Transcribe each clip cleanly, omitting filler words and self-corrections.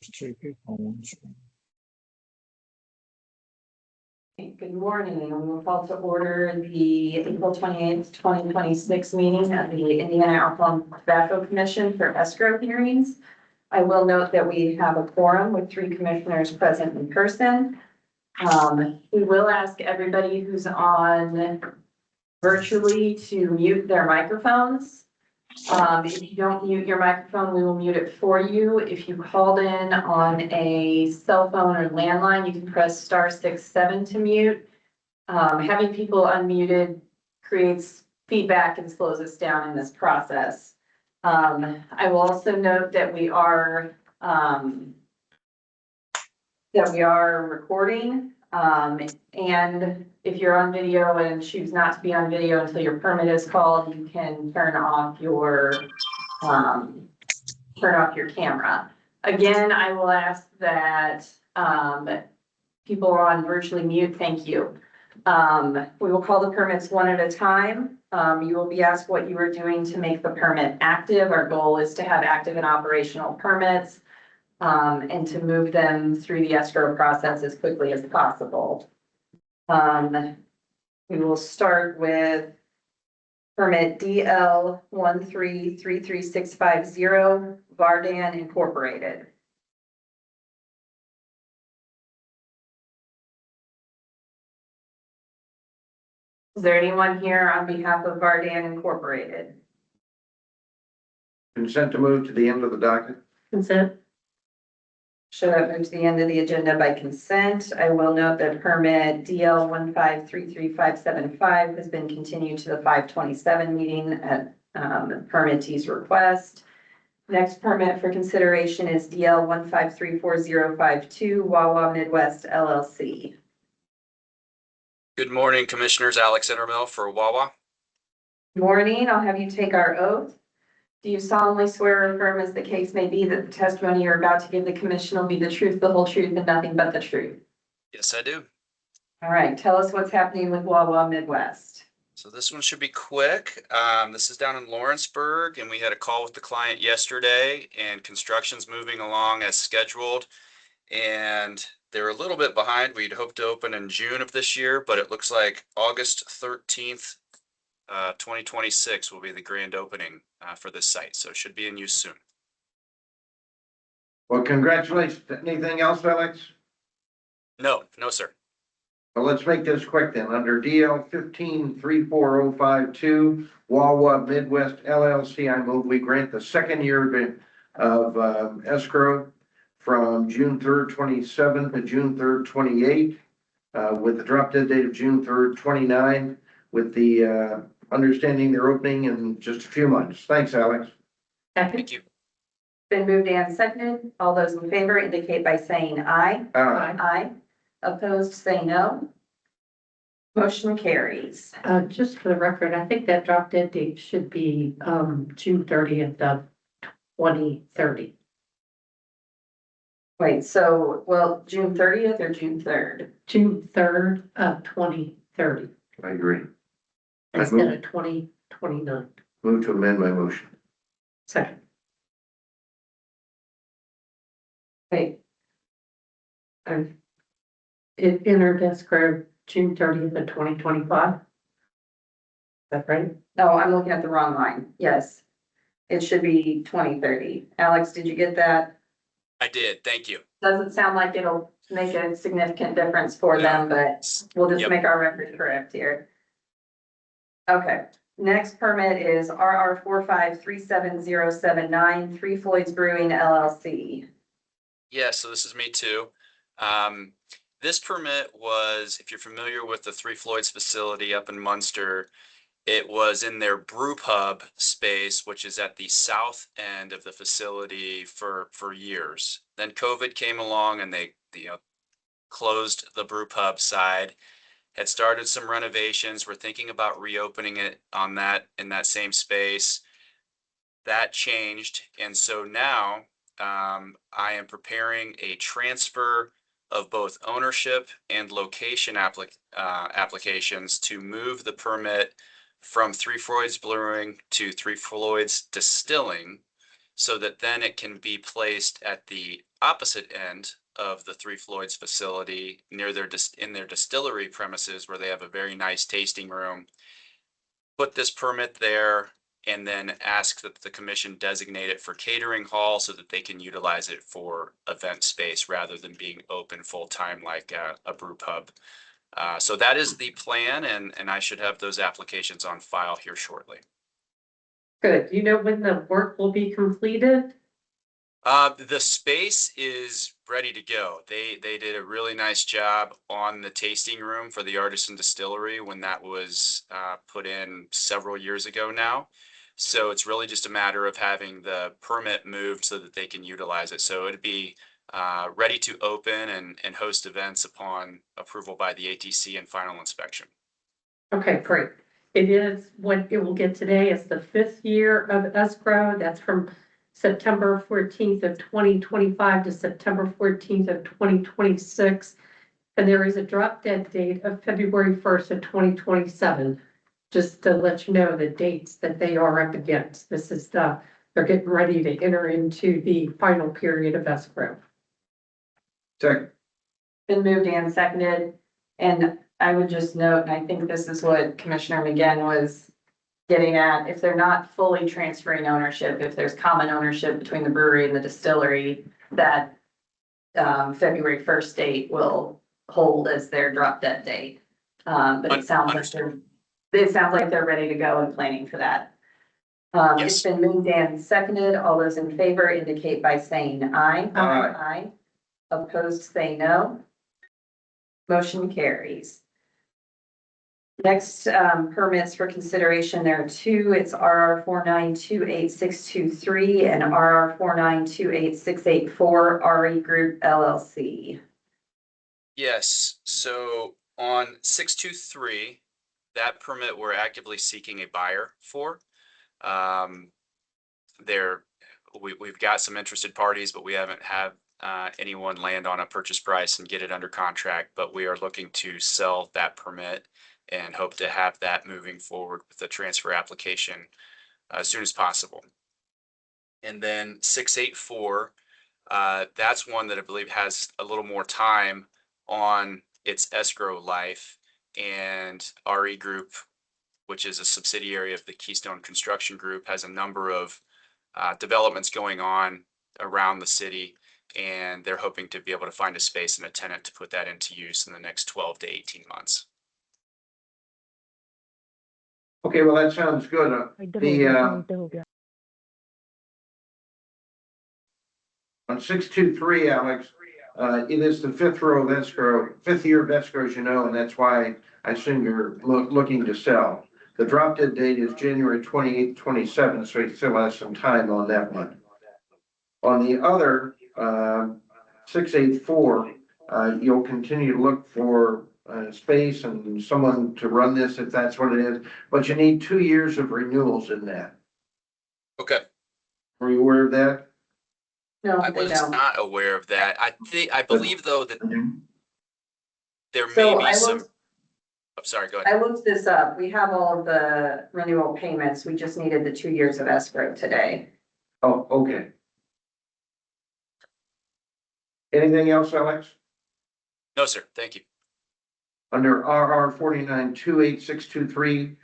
3 people on one screen. Good morning. We will call to order the April 28th, 2026 meeting of the Indiana Alcohol and Tobacco Commission for escrow hearings. I will note that we have a quorum with 3 commissioners present in person. We will ask everybody who's on virtually to mute their microphones. If you don't mute your microphone, we will mute it for you. If you called in on a cell phone or landline, you can press *67 to mute. Having people unmuted creates feedback and slows us down in this process. I will also note that we are recording. And if you're on video and choose not to be on video until your permit is called, you can turn off your camera. Again, I will ask that people on virtually mute. Thank you. We will call the permits one at a time. You will be asked what you are doing to make the permit active. Our goal is to have active and operational permits and to move them through the escrow process as quickly as possible. We will start with permit DL 1333650 Vardan Incorporated. Is there anyone here on behalf of Vardan Incorporated? Consent to move to the end of the docket. Consent. Show that move to the end of the agenda by consent. I will note that permit DL 1533575 has been continued to the 5/27 meeting at the permittee's request. Next permit for consideration is DL 1534052 Wawa Midwest LLC. Good morning, Commissioners. Alex Entermill for Wawa. Morning. I'll have you take our oath. Do you solemnly swear or affirm, as the case may be, that the testimony you're about to give the commission will be the truth, the whole truth, and nothing but the truth? Yes, I do. All right. Tell us what's happening with Wawa Midwest. So this one should be quick. This is down in Lawrenceburg, and we had a call with the client yesterday, and construction's moving along as scheduled. And they're a little bit behind. We'd hoped to open in June of this year, but it looks like August 13th, 2026 will be the grand opening for this site. So it should be in use soon. Well, congratulations. Anything else, Alex? No, sir. Well, let's make this quick then. Under DL 1534052 Wawa Midwest LLC, I move we grant the second year of escrow from June 3rd, 27 to June 3rd, 28, with the drop dead date of June 3rd, 29, with the understanding they're opening in just a few months. Thanks, Alex. Thank you. Been moved and seconded. All those in favor indicate by saying aye. Aye. Opposed, say no. Motion carries. Just for the record, I think that drop dead date should be June 30th of 2030. Wait, so, well, June 30th or June 3rd? June 3rd of 2030 I agree. instead of 2029. Move to amend my motion. Second. Wait, It entered escrow June 30th of 2025. Is that right? no, I'm looking at the wrong line. Yes. It should be 2030. Alex, did you get that? I did. Thank you. Doesn't sound like it'll make a significant difference for them, but we'll just Yep. make our record correct here. Okay, next permit is RR 4537079 Three Floyds Brewing LLC. Yeah, so this is me too. This permit was, if you're familiar with the Three Floyds facility up in Munster, it was in their brew pub space, which is at the south end of the facility for years. Then COVID came along and they closed the brew pub side, had started some renovations. We're thinking about reopening it in that same space. That changed, and so now I am preparing a transfer of both ownership and location applications to move the permit from Three Floyds Brewing to Three Floyds Distilling. so that then it can be placed at the opposite end of the Three Floyds facility near in their distillery premises where they have a very nice tasting room. Put this permit there and then ask that the commission designate it for catering hall so that they can utilize it for event space rather than being open full-time like a brew pub. So that is the plan, and I should have those applications on file here shortly. Good. Do you know when the work will be completed? The space is ready to go. They did a really nice job on the tasting room for the Artisan Distillery when that was put in several years ago now. So it's really just a matter of having the permit moved so that they can utilize it. So it'd be ready to open and host events upon approval by the ATC and final inspection. Okay, great. It is, what it will get today is the 5th year of Escrow. That's from September 14th of 2025 to September 14th of 2026. And there is a drop dead date of February 1st of 2027. Just to let you know the dates that they are up against. This is they're getting ready to enter into the final period of Escrow. Second. Been moved and seconded, and I would just note, and I think this is what Commissioner McGinn was getting at, if they're not fully transferring ownership, if there's common ownership between the brewery and the distillery, that February 1st date will hold as their drop dead date. But it sounds like they're ready to go and planning for that. Yes. It's been moved and seconded. All those in favor indicate by saying aye. Aye. Aye. Opposed, say no. Motion carries. Next, permits for consideration, there are two. It's RR 4928623 and RR 4928684 RE Group LLC. Yes, so on 623, that permit we're actively seeking a buyer for. We've got some interested parties, but we haven't had anyone land on a purchase price and get it under contract, but we are looking to sell that permit and hope to have that moving forward with the transfer application as soon as possible. And then 684, that's one that I believe has a little more time on its escrow life, and RE Group, which is a subsidiary of the Keystone Construction Group, has a number of developments going on around the city, and they're hoping to be able to find a space and a tenant to put that into use in the next 12 to 18 months. Okay, well, that sounds good. On 623, Alex, it is the fifth year of escrow, as you know, and that's why I assume you're looking to sell. The drop dead date is January 28th, 27, so you still have some time on that one. On the other, 684, you'll continue to look for space and someone to run this if that's what it is, but you need 2 years of renewals in that. Okay. Were you aware of that? No, I they was don't. not aware of that. I believe though that there may So be some. I'm sorry, go ahead. I looked this up. We have all of the renewal payments. We just needed the 2 years of escrow today. Oh, okay. Anything else, Alex? No, sir. Thank you. Under RR 4928623,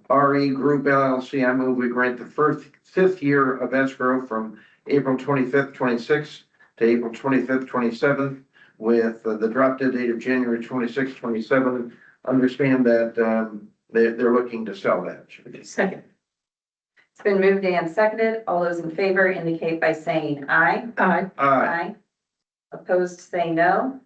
RE Group LLC, I move we grant the fifth year of escrow from April 25th, 26th to April 25th, 27th, with the drop dead date of January 26th, 27. Understand that they're looking to sell that. Second. It's been moved and seconded. All those in favor indicate by saying aye. Aye. Aye. Opposed, say no.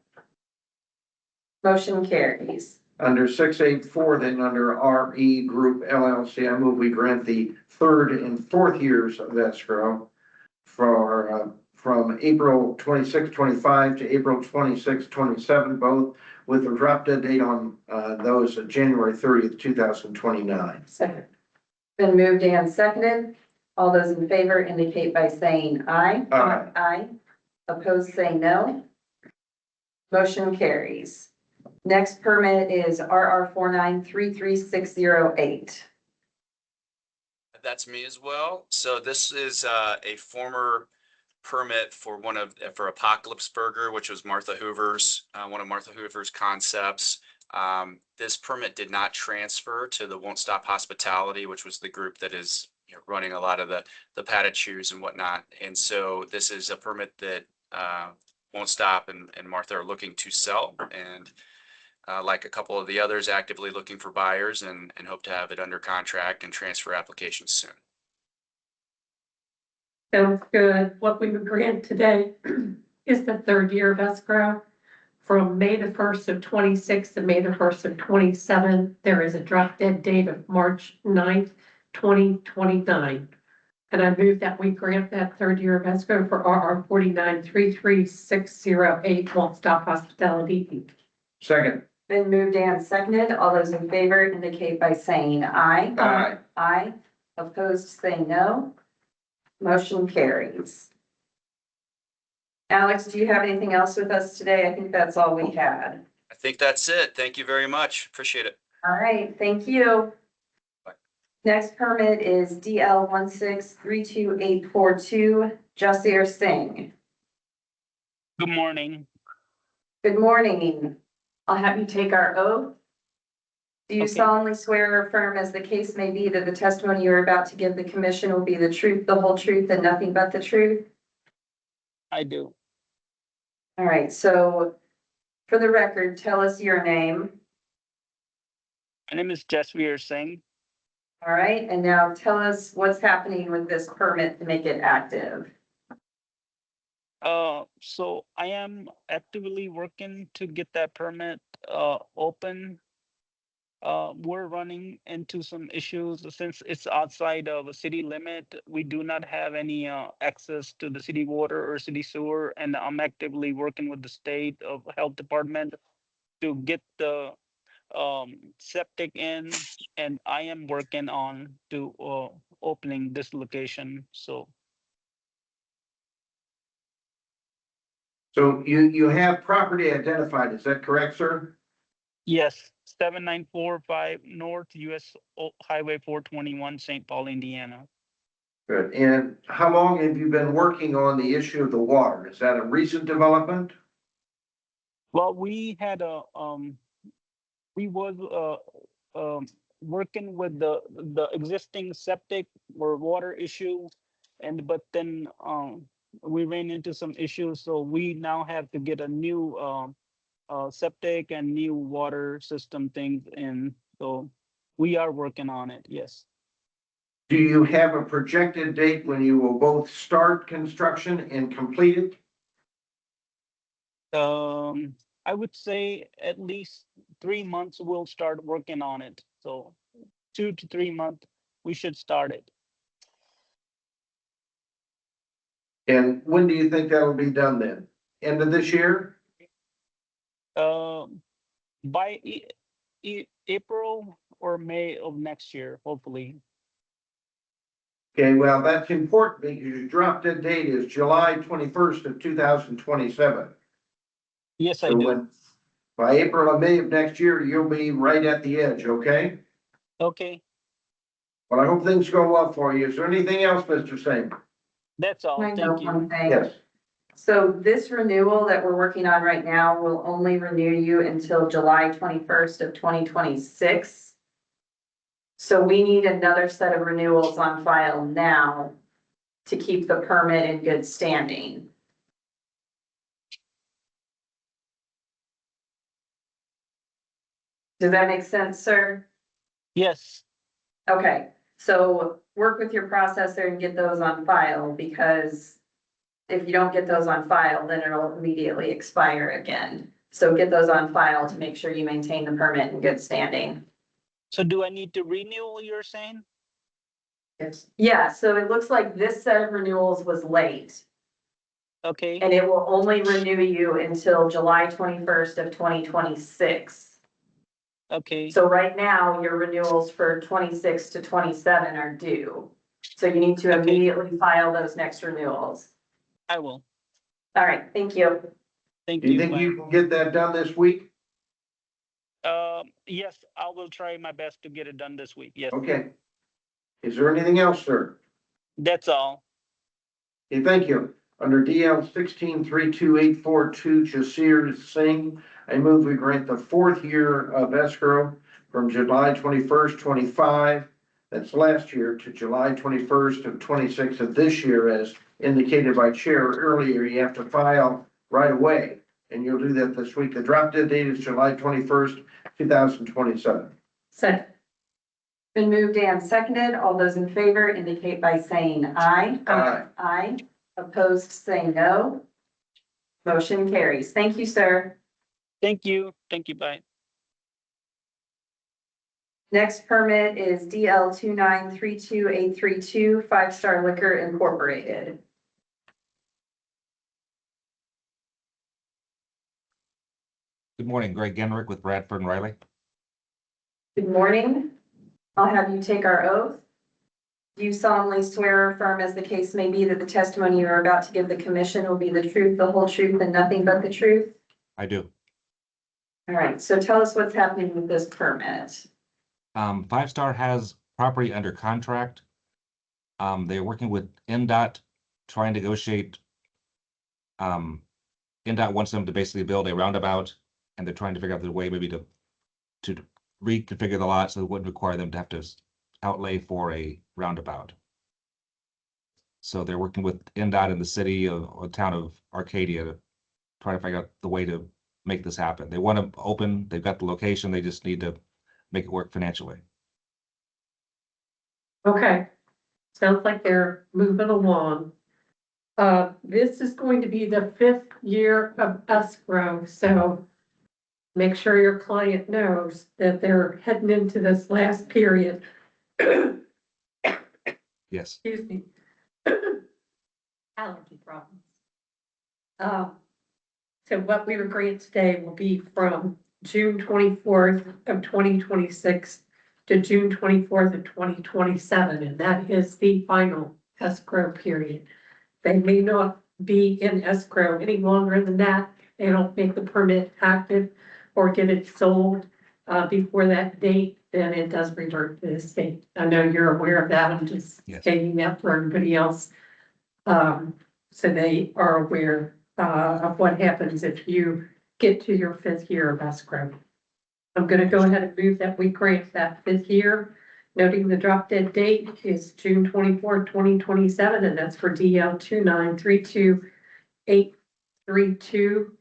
Motion carries. Under 684, then under RE Group LLC, I move we grant the third and fourth years of escrow for from April 26, 25 to April 26, 27, both with a drop dead date on those January 30th, 2029. Second. Been moved and seconded. All those in favor indicate by saying aye. Aye. Aye. Opposed, say no. Motion carries. Next permit is RR 4933608. That's me as well. So this is a former permit for for Apocalypse Burger, which was Martha Hoover's, one of Martha Hoover's concepts. This permit did not transfer to the Won't Stop Hospitality, which was the group that is running a lot of the padded shoes and whatnot. And so this is a permit that Won't Stop and Martha are looking to sell, and like a couple of the others, actively looking for buyers and hope to have it under contract and transfer applications soon. Sounds good. What we would grant today is the third year of escrow. From May the 1st of 26 to May the 1st of 27, there is a drop dead date of March 9th, 2029. And I move that we grant that third year of escrow for RR 4933608 Won't Stop Hospitality Inc. Second. Been moved and seconded. All those in favor indicate by saying aye. Aye. Aye. Opposed, say no. Motion carries. Alex, do you have anything else with us today? I think that's all we had. I think that's it. Thank you very much. Appreciate it. All right, thank you. Bye. Next permit is DL 1632842, Jasir Singh. Good morning. Good morning. I'll have you take our oath. Do you Okay. solemnly swear or affirm, as the case may be, that the testimony you are about to give the commission will be the truth, the whole truth, and nothing but the truth? I do. All right, so for the record, tell us your name. My name is Jasveer Singh. All right, and now tell us what's happening with this permit to make it active. So I am actively working to get that permit open. We're running into some issues since it's outside of a city limit. We do not have any access to the city water or city sewer, and I'm actively working with the state of health department to get the septic in, and I am working on to opening this location. So So you have property identified, is that correct, sir? yes, 7945 North US Highway 421, St. Paul, Indiana. Good. And how long have you been working on the issue of the water? Is that a recent development? Well, we had a we was working with the existing septic or water issue, and but then we ran into some issues, so we now have to get a new septic and new water system things in. So we are working on it. Yes. Do you have a projected date when you will both start construction and complete it? I would say at least 3 months we'll start working on it. So 2 to 3 months we should start it. And when do you think that will be done then? End of this year? By April or May of next year, hopefully. Okay, well, that's important because your drop dead date is July 21st of 2027. Yes, I So do. when, by April or May of next year, you'll be right at the edge, okay? Okay, Well, I hope things go well for you. Is there anything else, Mr. Singh? that's all. I know Thank you. one thing. Yes. So this renewal that we're working on right now will only renew you until July 21st of 2026. So we need another set of renewals on file now to keep the permit in good standing. Does that make sense, sir? Yes, Okay, so work with your processor and get those on file, because if you don't get those on file, then it'll immediately expire again. So get those on file to make sure you maintain the permit in good standing. so do I need to renew, you're saying? Yeah, so it looks like this set of renewals was late, Okay, and it will only renew you until July 21st of 2026. okay, So right now, your renewals for 26 to 27 are due. So you need to Okay. immediately file those next renewals. I will. All right, thank you. Thank Do you you. think Bye. you can get that done this week? Yes, I will try my best to get it done this week. Yes. Okay. Is there anything else, sir? That's all. Okay, thank you. Under DL 16328442 Jasir Singh, I move we grant the fourth year of escrow from July 21st, 25, that's last year, to July 21st of 26 of this year, as indicated by Chair earlier. You have to file right away, and you'll do that this week. The drop dead date is July 21st, 2027. Second. Been moved and seconded. All those in favor indicate by saying aye. Aye. Aye. Opposed, say no. Motion carries. Thank you, sir. Thank you. Thank you. Bye. Next permit is DL 2932832, Five Star Liquor Incorporated. Good morning, Greg Genrick with Bradford and Riley. Good morning. I'll have you take our oath. Do you solemnly swear or affirm, as the case may be, that the testimony you are about to give the commission will be the truth, the whole truth, and nothing but the truth? I do. All right, so tell us what's happening with this permit. Five Star has property under contract. They're working with NDOT, trying to negotiate. NDOT wants them to basically build a roundabout, and they're trying to figure out the way maybe to reconfigure the lot so it wouldn't require them to have to outlay for a roundabout. So they're working with NDOT in the city or town of Arcadia to try to figure out the way to make this happen. They want to open, they've got the location, they just need to make it work financially. Okay. Sounds like they're moving along. This is going to be the 5th year of escrow, so make sure your client knows that they're heading into this last period. Yes. Excuse me. Allergy problems. So what we were granted today will be from June 24th of 2026 to June 24th of 2027, and that is the final escrow period. They may not be in escrow any longer than that. They don't make the permit active or get it sold before that date, then it does revert to the state. I know you're aware of that. I'm just Yes. stating that for everybody else. So they are aware of what happens if you get to your 5th year of escrow. I'm going to go ahead and move that we grant that 5th year, noting the drop dead date is June 24th, 2027, and that's for DL 2932832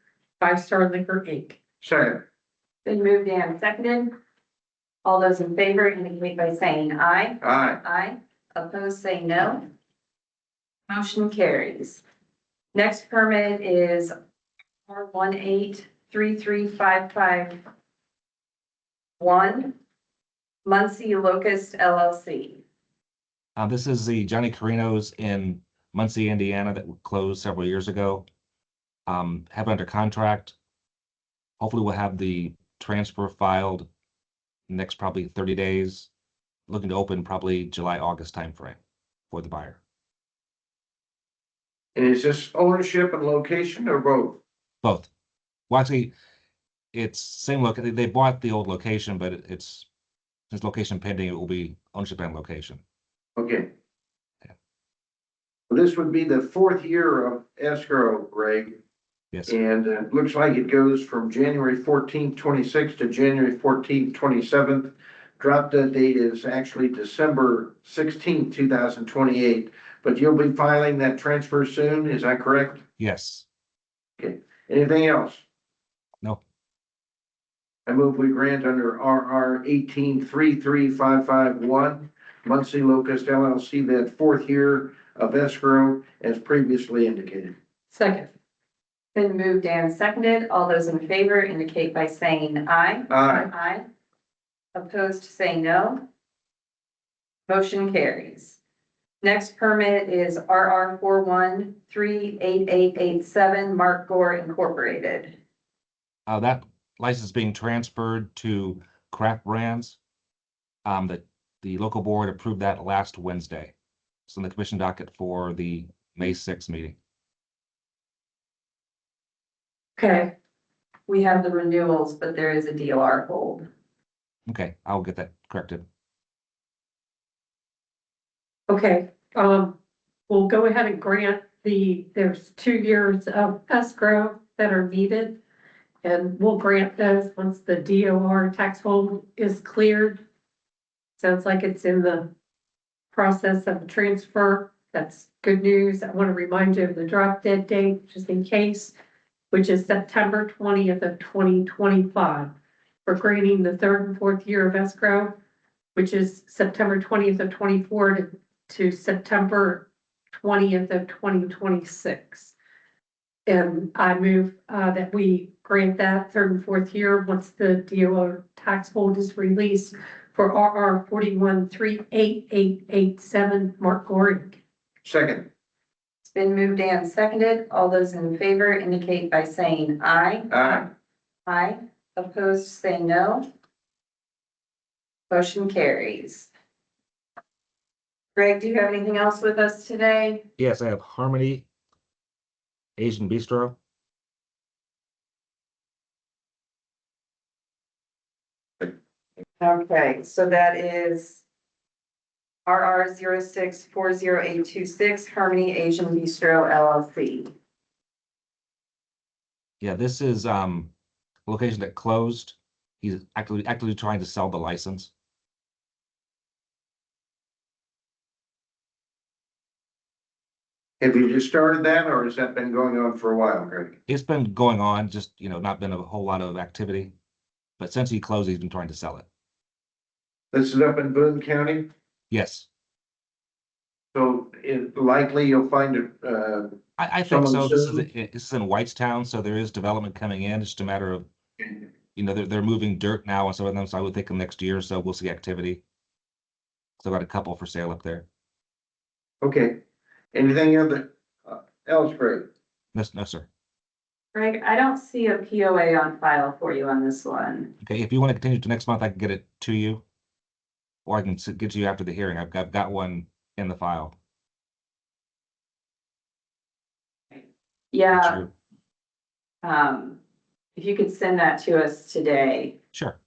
Five Star Liquor Inc. Second. Been moved and seconded. All those in favor indicate by saying aye. Aye. Aye. Opposed, say no. Motion carries. Next permit is R1833551, Muncie Locust LLC. This is the Johnny Carino's in Muncie, Indiana that closed several years ago. Have it under contract. Hopefully we'll have the transfer filed next probably 30 days. Looking to open probably July, August timeframe for the buyer. And is this ownership and location or both? Both. Well, actually, it's same location. They bought the old location, but it's since location pending, it will be ownership and location. Okay. Yeah. Well, this would be the fourth year of escrow, Greg. Yes. And it looks like it goes from January 14th, 26 to January 14th, 27th. Drop dead date is actually December 16th, 2028. But you'll be filing that transfer soon, is that correct? Yes. Okay. Anything else? No. I move we grant under RR 1833551, Muncie Locust LLC, that fourth year of escrow as previously indicated. Second. Been moved and seconded. All those in favor indicate by saying aye. Aye. Aye. Opposed, say no. Motion carries. Next permit is RR 4138887, Mark Gore Incorporated. That license being transferred to Craft Brands. The local board approved that last Wednesday. It's on the commission docket for the May 6th meeting. Okay. We have the renewals, but there is a DOR hold. Okay, I'll get that corrected. Okay, we'll go ahead and grant there's 2 years of escrow that are needed. And we'll grant those once the DOR tax hold is cleared. Sounds like it's in the process of transfer. That's good news. I want to remind you of the drop dead date, just in case, which is September 20th of 2025. For granting the 3rd and 4th year of escrow, which is September 20th of 24 to September 20th of 2026. And I move that we grant that 3rd and 4th year once the DOR tax hold is released for RR 41388887 Mark Goring. Second. It's been moved and seconded. All those in favor indicate by saying aye. Aye. Aye. Opposed, say no. Motion carries. Greg, do you have anything else with us today? Yes, I have Harmony Asian Bistro. Okay, so that is RR 0640826 Harmony Asian Bistro LLC. Yeah, this is a location that closed. He's actively trying to sell the license. Have you just started that, or has that been going on for a while, Greg? It's been going on, just, not been a whole lot of activity. But since he closed, he's been trying to sell it. This is up in Boone County, Yes, so likely you'll find it, I think Someone so. This soon? is in Whitestown, so there is development coming in. It's just a matter of, they're moving dirt now on some of them, so I would think in the next year or so we'll see activity. So I've got a couple for sale up there. okay. Anything else, Greg? No, sir. Greg, I don't see a POA on file for you on this one. Okay, if you want to continue to next month, I can get it to you. Or I can get to you after the hearing. I've got one in the file. Yeah, if you could send that to us today. Sure.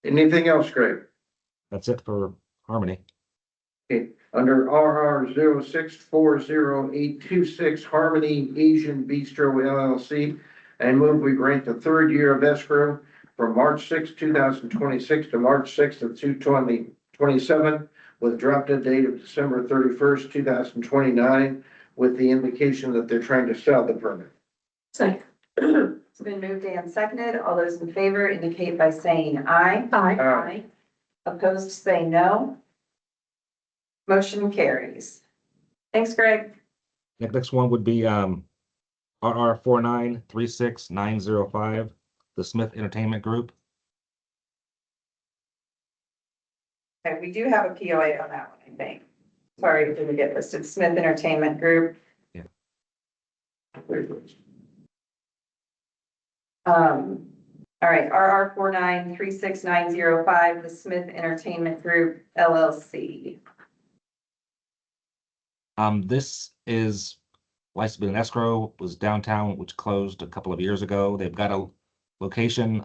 Anything else, Greg? That's it for Harmony. Okay, under RR 0640826 Harmony Asian Bistro LLC, I move we grant the 3rd year of escrow from March 6, 2026 to March 6th of 2027 with drop dead date of December 31st, 2029, with the indication that they're trying to sell the permit. Second. It's been moved and seconded. All those in favor indicate by saying aye. Aye. Aye. Opposed, say no. Motion carries. Thanks, Greg. Next one would be RR 4936905, the Smith Entertainment Group. Okay, we do have a POA on that one, I think. Sorry, it didn't get listed. Smith Entertainment Group. Yeah. All right, RR 4936905, the Smith Entertainment Group LLC. This is licensed in escrow, was downtown, which closed a couple of years ago. They've got a location.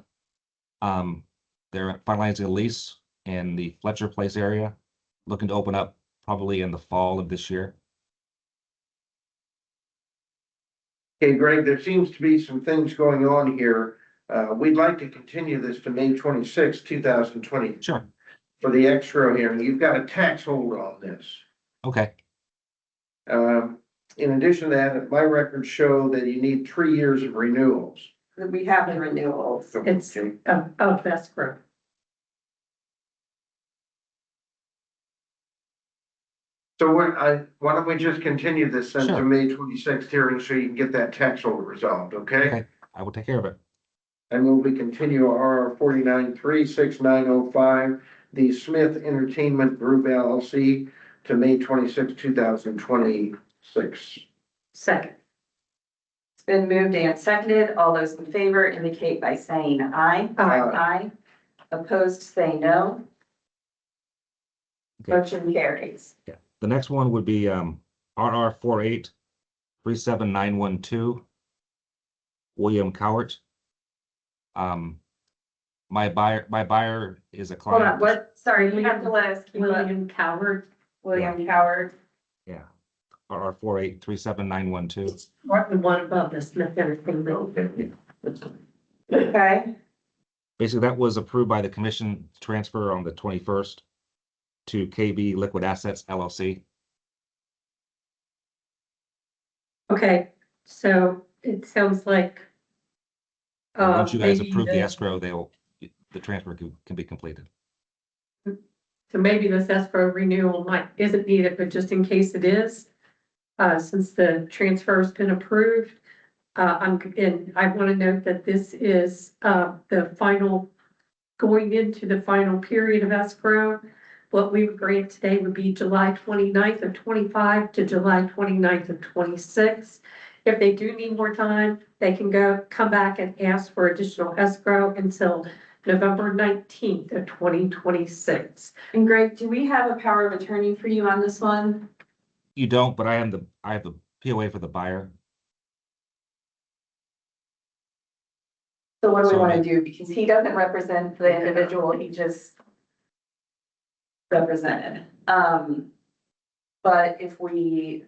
They're finalizing a lease in the Fletcher Place area, looking to open up probably in the fall of this year. Okay, Greg, there seems to be some things going on here. We'd like to continue this to May 26, 2020 Sure. for the escrow hearing. You've got a tax hold on this. Okay. In addition to that, my records show that you need 3 years of renewals. We have the renewals. It's of escrow. So why don't we just continue this then to Sure. May 26th hearing so you can get that tax hold resolved, okay? Okay, I will take care of it. I move we continue RR 4936905, the Smith Entertainment Group LLC to May 26, 2026. Second. It's been moved and seconded. All those in favor indicate by saying aye. Aye. Aye. Opposed, say no. Okay. Motion carries. Yeah. The next one would be RR 4837912, William Cowart. My buyer is a Hold client. on, what, sorry, you have to let us keep up. William Coward. William Coward. Yeah. RR 4837912. Or the one above the Smith Entertainment. Okay, Basically, that was approved by the commission transfer on the 21st to KB Liquid Assets LLC. Okay, so it sounds like. And once you guys maybe approve the escrow, the transfer can be completed. So maybe this escrow renewal isn't needed, but just in case it is, since the transfer's been approved, and I want to note that this is, the final, going into the final period of escrow. What we would grant today would be July 29th of 25 to July 29th of 26. If they do need more time, they can come back and ask for additional escrow until November 19th of 2026. and Greg, do we have a power of attorney for you on this one? You don't, but I have the POA for the buyer. So what do we So want I- to do? Because he doesn't represent the individual, he just represented. But if we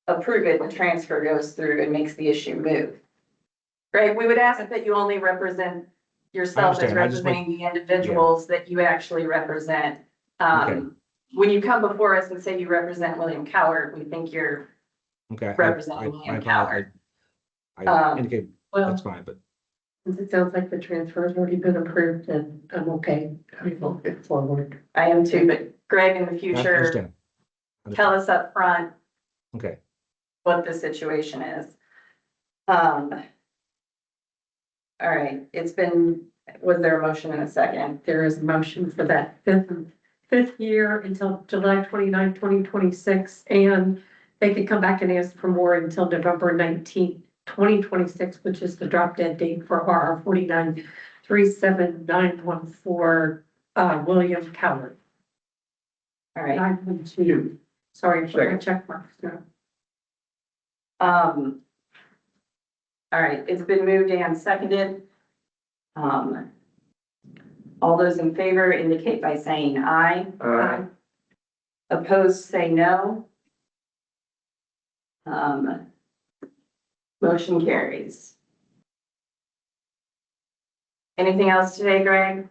approve it, the transfer goes through and makes the issue move. Greg, we would ask that you only represent yourself as understand. I just representing the individuals that you actually represent. Okay. When you come before us and say you represent William Coward, we think you're Okay. representing William Coward. I indicate Well, that's fine, but since it sounds like the transfer has already been approved, then I'm okay. We will get forward. I am too, but Greg, in the I future, understand. tell us up front Okay. what the situation is. All right, was there a motion in a second? There is a motion for that fifth year until July 29th, 2026, and they could come back and ask for more until November 19th, 2026, which is the drop dead date for RR 4937914, William Coward. All right, 912. Sorry for my check marks. No. all right, it's been moved and seconded. All those in favor indicate by saying aye. Opposed, say no. Motion carries. Anything else today, Greg?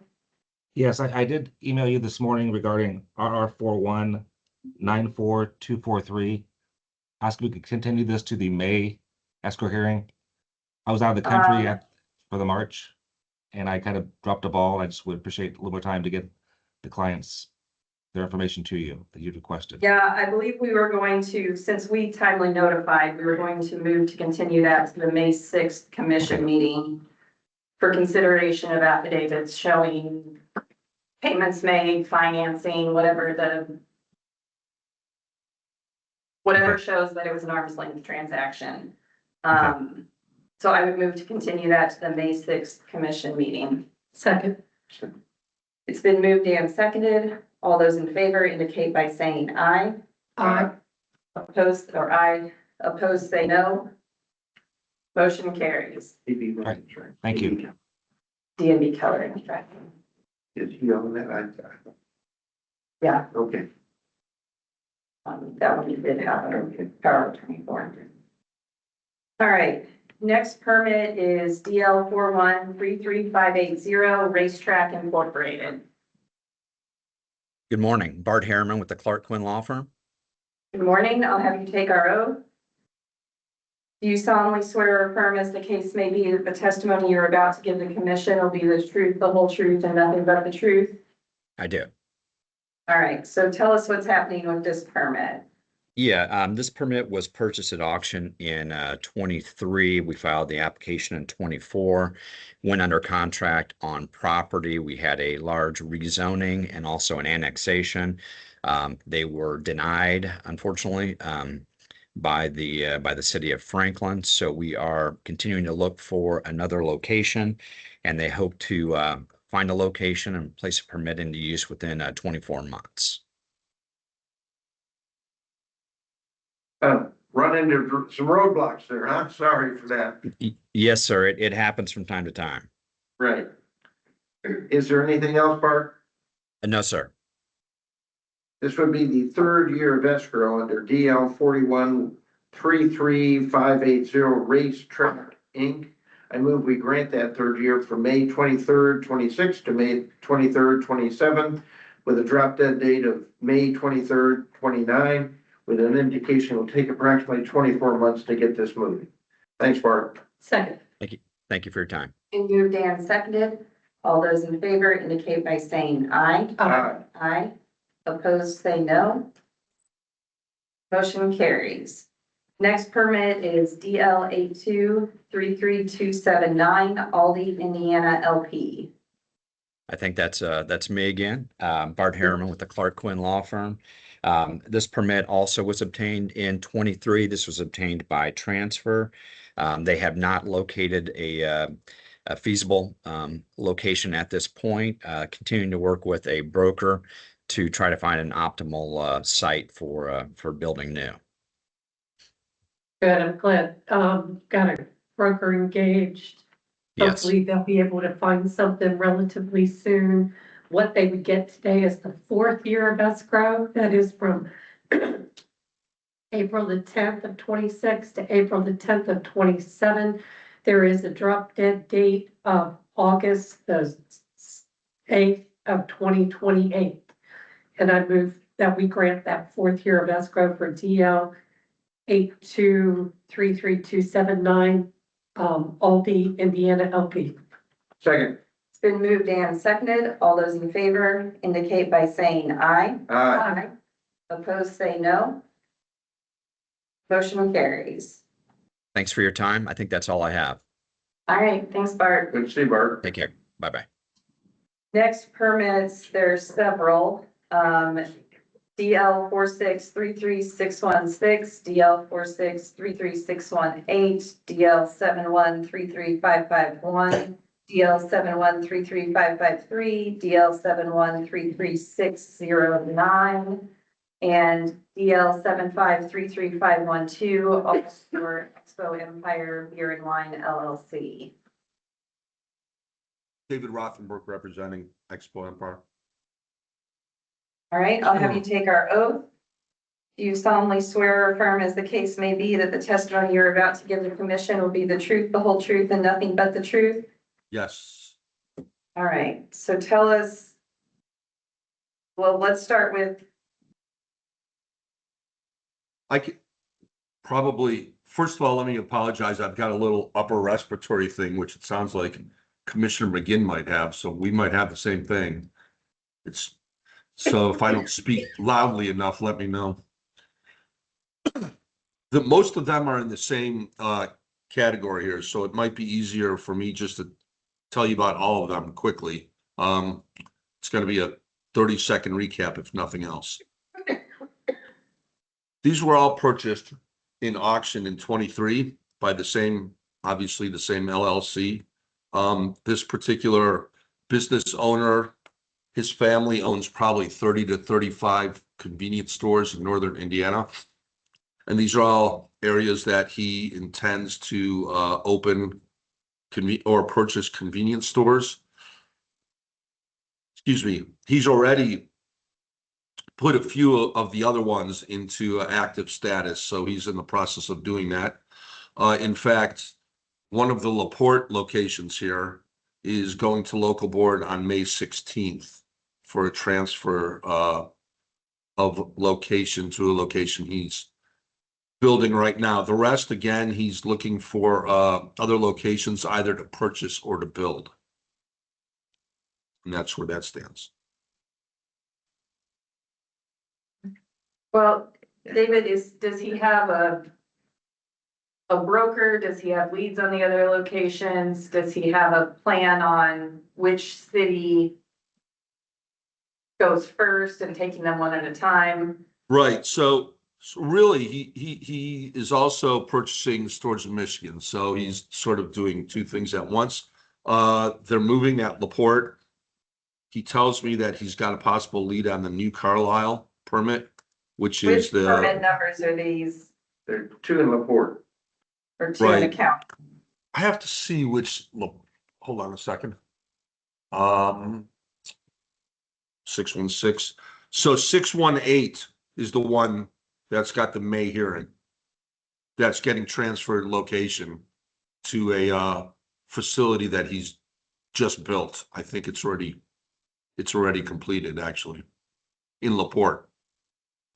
Yes, I did email you this morning regarding RR 4194243. Ask if we could continue this to the May escrow hearing. I was out of the country for the March, and I kind of dropped the ball. I just would appreciate a little more time to get the clients their information to you that you requested. Yeah, I believe we were going to, since we timely notified, we were going to move to continue that to the May 6th commission Okay. meeting for consideration of affidavits showing payments made, financing, whatever Okay. shows that it was an arm's length transaction. Okay. So I would move to continue that to the May 6th commission meeting. Second. It's been moved and seconded. All those in favor indicate by saying aye. Aye. Opposed say no. Motion carries. Thank you. DNB coloring. Is he on that? Yeah, Okay. that one you did have, power of attorney for. All right, next permit is DL 4133580 Racetrack Incorporated. Good morning, Bart Harriman with the Clark Quinn Law Firm. Good morning, I'll have you take our oath. Do you solemnly swear or affirm as the case may be that the testimony you're about to give the commission will be the truth, the whole truth, and nothing but the truth? I do. All right, so tell us what's happening with this permit. Yeah, this permit was purchased at auction in 23. We filed the application in 24, went under contract on property. We had a large rezoning and also an annexation. They were denied, unfortunately, by the city of Franklin. So we are continuing to look for another location, and they hope to find a location and place a permit into use within 24 months. Run into some roadblocks there, huh? Sorry for that. Yes, sir. It happens from time to time. Right. Is there anything else, Bart? No, sir. This would be the third year of escrow under DL 41-33580 Racetrack Inc. I move we grant that third year from May 23rd, 26 to May 23rd, 27, with a drop dead date of May 23rd, 29, with an indication it will take approximately 24 months to get this moving. Thanks, Bart. Second. Thank you for your time. And moved and seconded. All those in favor indicate by saying aye. Aye. Aye. Opposed, say no. Motion carries. Next permit is DL 82-33279, Aldi, Indiana LP. I think that's me again, Bart Harriman with the Clark Quinn Law Firm. This permit also was obtained in 23. This was obtained by transfer. They have not located a feasible location at this point, continuing to work with a broker to try to find an optimal site for building new. Good, I'm glad. Got a broker engaged. Yes, Hopefully they'll be able to find something relatively soon. What they would get today is the 4th year of escrow. That is from April the 10th of 26 to April the 10th of 27. There is a drop dead date of August the 8th of 2028. And I move that we grant that 4th year of escrow for DL 82-33279, Aldi, Indiana LP. Second. It's been moved and seconded. All those in favor indicate by saying aye. Aye. Opposed, say no. Motion carries. thanks for your time. I think that's all I have. All right, thanks, Bart. Good to see you, Bart. Take care. Bye-bye. Next permits, there's several. DL 46-33616, DL 46-33618, DL 71-33551, DL 71-33553, DL 71-33609, and DL 75-33512, all for Expo Empire Beer and Wine LLC. David Rothenberg representing Expo Empire. All right, I'll have you take our oath. Do you solemnly swear or affirm, as the case may be, that the testimony you're about to give the commission will be the truth, the whole truth, and nothing but the truth? Yes. All right, so tell us, well, let's start with, I could probably, first of all, let me apologize. I've got a little upper respiratory thing, which it sounds like Commissioner McGinn might have, so we might have the same thing. So if I don't speak loudly enough, let me know. Most of them are in the same category here, so it might be easier for me just to tell you about all of them quickly. It's going to be a 30-second recap, if nothing else. These were all purchased in auction in 23 by the same, obviously the same LLC. This particular business owner, his family owns probably 30 to 35 convenience stores in northern Indiana. And these are all areas that he intends to open or purchase convenience stores. Excuse me. He's already put a few of the other ones into active status, so he's in the process of doing that. In fact, one of the LaPorte locations here is going to local board on May 16th. For a transfer of location to a location he's building right now. The rest, again, he's looking for other locations either to purchase or to build. And that's where that stands. well, David, does he have a broker? Does he have leads on the other locations? Does he have a plan on which city goes first and taking them one at a time? Right. So really, he is also purchasing stores in Michigan. So he's sort of doing two things at once. They're moving at LaPorte. He tells me that he's got a possible lead on the new Carlisle permit, which is Which permit numbers are these, There are two in LaPorte. or two in Right. account? I have to see which. Hold on a second. 616. So 618 is the one that's got the May hearing. That's getting transferred location to a facility that he's just built. I think it's already completed, actually, in LaPorte.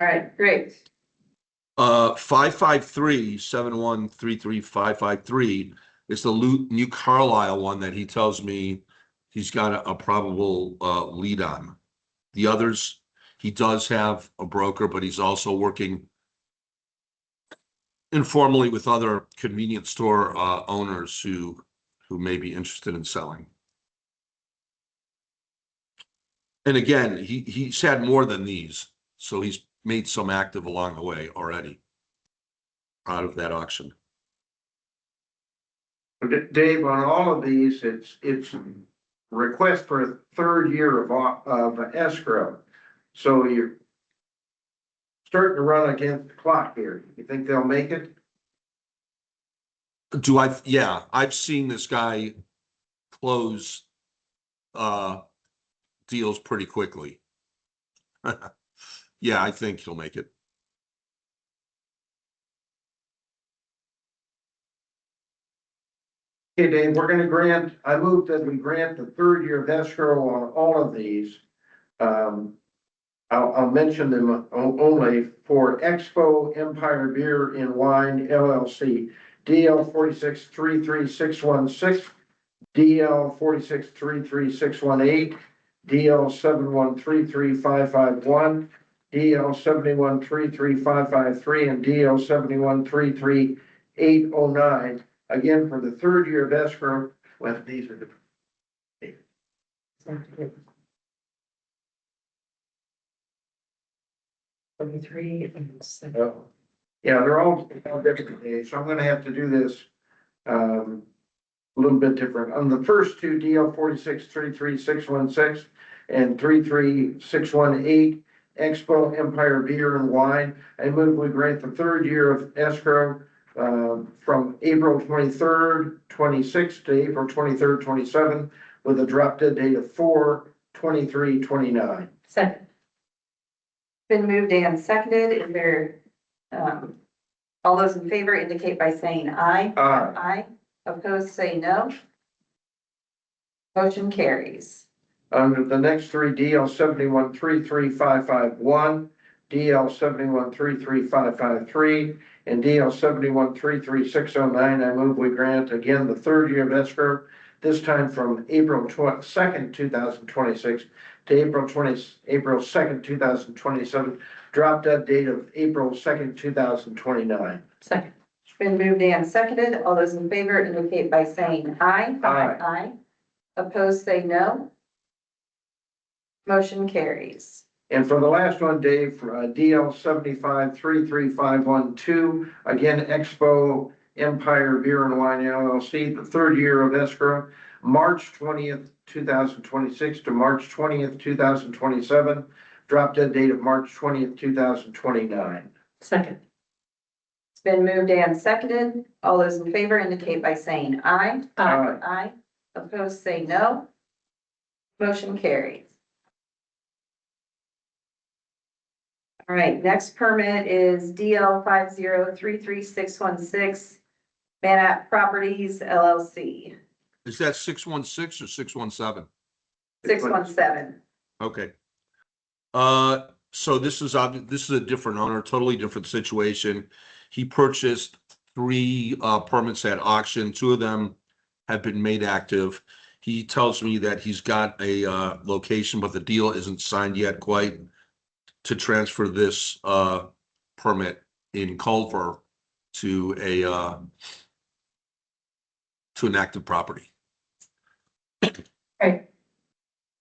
All right, great. 553-7133-553 is the New Carlisle one that he tells me he's got a probable lead on. The others, he does have a broker, but he's also working informally with other convenience store owners who may be interested in selling. And again, he's had more than these, so he's made some active along the way already out of that auction. Dave, on all of these, it's request for a third year of escrow. So you're starting to run against the clock here. You think they'll make it? Yeah, I've seen this guy close deals pretty quickly. Yeah, I think he'll make it. Okay, Dave, I move that we grant the third year of escrow on all of these. I'll mention them only for Expo Empire Beer and Wine LLC, DL 46-33616, DL 46-33618, DL 71-33551, DL 71-33553, and DL 71-33809. Again, for the third year of escrow, when these are the. 23 and 7. Oh, yeah, they're all different days, so I'm gonna have to do this a little bit different. On the first two, DL 46-33616 and 33618, Expo Empire Beer and Wine, I move we grant the third year of escrow from April 23rd, 26 to April 23rd, 27, with a drop dead date of 4/23/29. Second. Been moved and seconded. Is there, all those in favor indicate by saying aye. Aye. Aye. Opposed, say no. Motion carries. Under the next three, DL 71-33551, DL 71-33553, and DL 71-33609, I move we grant again the third year of escrow, this time from April 2nd, 2026 to April 2nd, 2027, drop dead date of April 2nd, 2029. Second. It's been moved and seconded. All those in favor indicate by saying aye. Aye. Aye. Opposed, say no. Motion carries. And for the last one, Dave, for DL 75-33512, again, Expo Empire Beer and Wine LLC, the third year of escrow, March 20th, 2026 to March 20th, 2027, drop dead date of March 20th, 2029. Second. It's been moved and seconded. All those in favor indicate by saying aye. Aye. Aye. Opposed, say no. Motion carries. All right, next permit is DL 50-33616, Manat Properties LLC, Is that 616 or 617? 617. Okay. So this is a different owner, totally different situation. He purchased 3 permits at auction. 2 of them have been made active. He tells me that he's got a location, but the deal isn't signed yet quite to transfer this permit in Culver to an active property. Okay.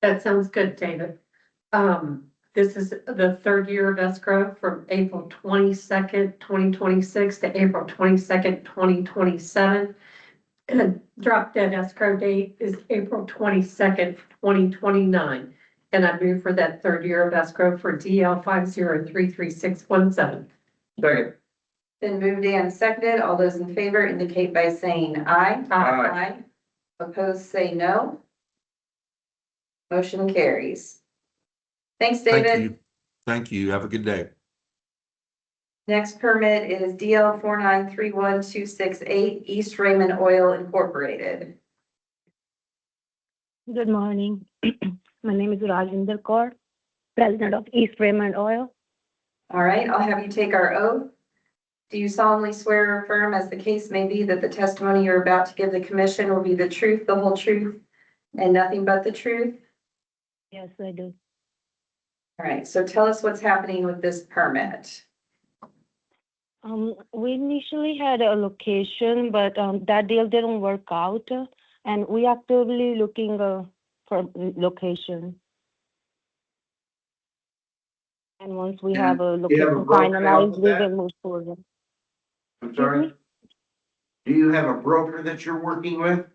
That sounds good, David. This is the third year of escrow from April 22nd, 2026 to April 22nd, 2027. And the drop dead escrow date is April 22nd, 2029. And I move for that third year of escrow for DL 50-33617. Second. Been moved and seconded. All those in favor indicate by saying aye. Aye. Opposed, say no. Motion carries. Thanks, Thank David. you. Thank you. Have a good day. Next permit is DL 4931268 East Raymond Oil Incorporated. Good morning. My name is Rajinder Kaur, President of East Raymond Oil. All right, I'll have you take our oath. Do you solemnly swear or affirm, as the case may be, that the testimony you're about to give the commission will be the truth, the whole truth, and nothing but the truth? Yes, I do. All right, so tell us what's happening with this permit. We initially had a location, but that deal didn't work out, and we actively looking for location. And once we have a Do you have a location broker to help finalized, with we that? will move forward. I'm sorry? Do you have a broker that you're working with?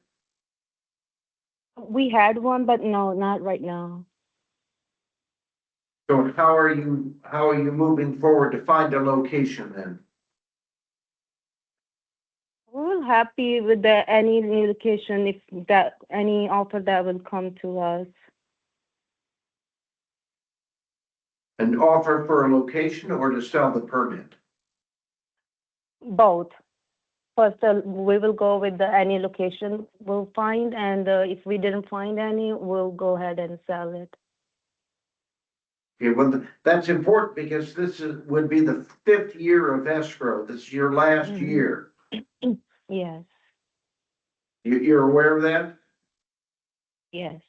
We had one, but no, not right now. So how are you moving forward to find a location then? We're happy with any new location, if that any offer that will come to us. An offer for a location or to sell the permit? Both. First, we will go with any location we'll find, and if we didn't find any, we'll go ahead and sell it. Okay, well, that's important because would be the 5th year of escrow. This is your last Mhm. year. Yes, You're aware of that? yes.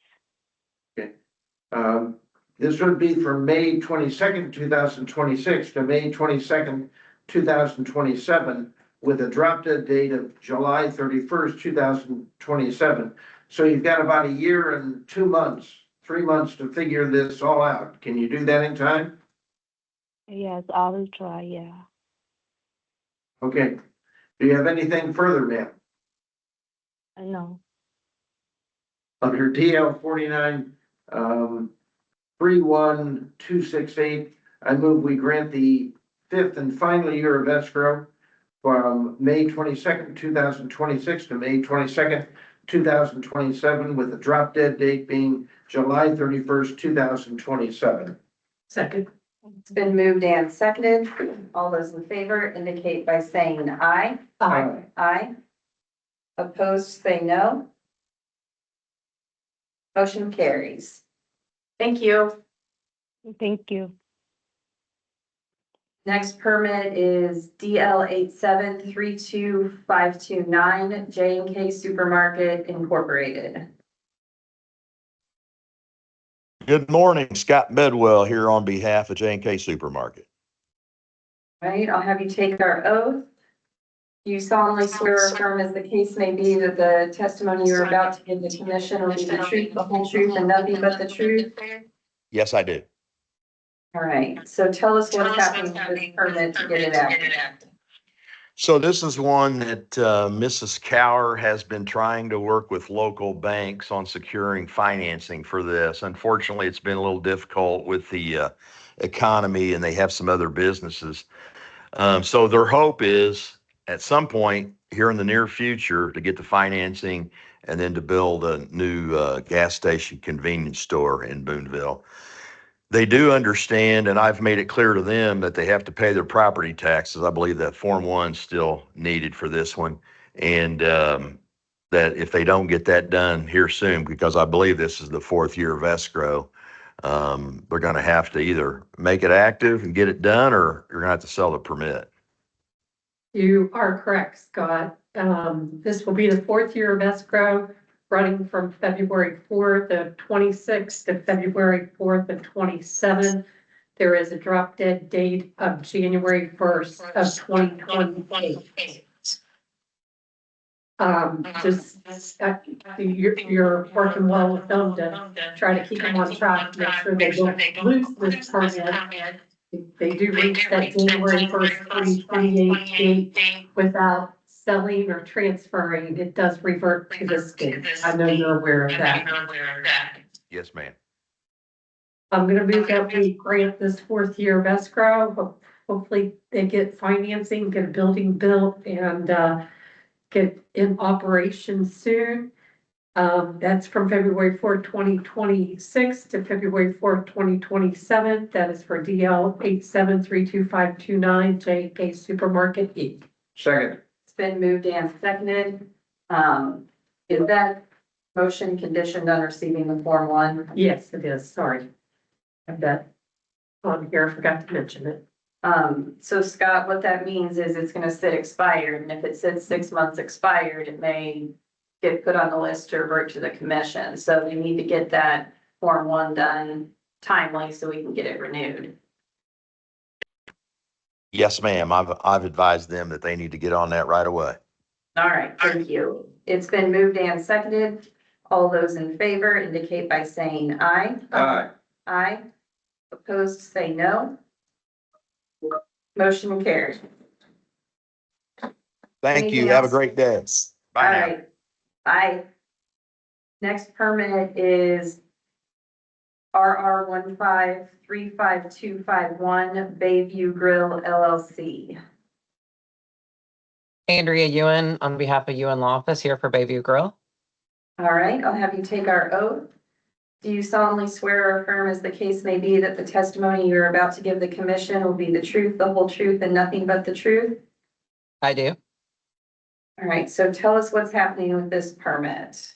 This would be from May 22nd, 2026 to May 22nd, 2027, with a drop dead date of July 31st, 2027. So you've got about a year and 2 months, 3 months to figure this all out. Can you do that in time? Yes, I will try, yeah. Okay. Do you have anything further, ma'am? No. Under DL 49, 31268, I move we grant the 5th and final year of escrow from May 22nd, 2026 to May 22nd, 2027, with the drop dead date being July 31st, 2027. Second. It's been moved and seconded. All those in favor indicate by saying aye. Aye. Aye. Opposed, say no. Motion carries. Thank you. Thank you. Next permit is DL 8732529 J&K Supermarket Incorporated. Good morning, Scott Bedwell here on behalf of J&K Supermarket. All right, I'll have you take our oath. You solemnly swear or affirm, as the case may be, that the testimony you're about to give the commission will be the truth, the whole truth, and nothing but the truth? Yes, I do. All right, so tell us what's happening with this permit to get it active. So this is one that Mrs. Cower has been trying to work with local banks on securing financing for this. Unfortunately, it's been a little difficult with the economy, and they have some other businesses. So their hope is at some point here in the near future to get the financing and then to build a new gas station convenience store in Boonville. They do understand, and I've made it clear to them that they have to pay their property taxes. I believe that Form 1's still needed for this one. And that if they don't get that done here soon, because I believe this is the 4th year of escrow, they're going to have to either make it active and get it done, or you're going to have to sell the permit. You are correct, Scott. This will be the 4th year of escrow, running from February 4th of 26 to February 4th of 27. There is a drop dead date of January 1st of 2028. You're working well with them to try to keep them on track, make sure they don't lose this permit. If they do reach that January 1st, 2028 date without selling or transferring, it does revert to the state. I know you're aware of that. Yes, ma'am. I'm gonna move that we grant this 4th year of escrow. Hopefully they get financing, get a building built, and get in operation soon. That's from February 4th, 2026 to February 4th, 2027. That is for DL 873259 JK Supermarket E. Second. It's been moved and seconded. Is that motion conditioned on receiving the Form 1? Yes, it is. Sorry. Have that on here. I forgot to mention it. So Scott, what that means is it's gonna sit expired, and if it sits 6 months expired, it may get put on the list to revert to the commission. So we need to get that Form 1 done timely so we can get it renewed. Yes, ma'am. I've advised them that they need to get on that right away. All right, thank you. It's been moved and seconded. All those in favor indicate by saying aye. Aye. Aye. Opposed, say no. Motion carries. Thank you. Anything Have a else? great day. All Bye now. right. Bye. Next permit is RR 1535251 Bayview Grill LLC. Andrea Ewan on behalf of Ewan Law Office here for Bayview Grill. All right, I'll have you take our oath. Do you solemnly swear or affirm, as the case may be, that the testimony you are about to give the commission will be the truth, the whole truth, and nothing but the truth? I do. All right, so tell us what's happening with this permit.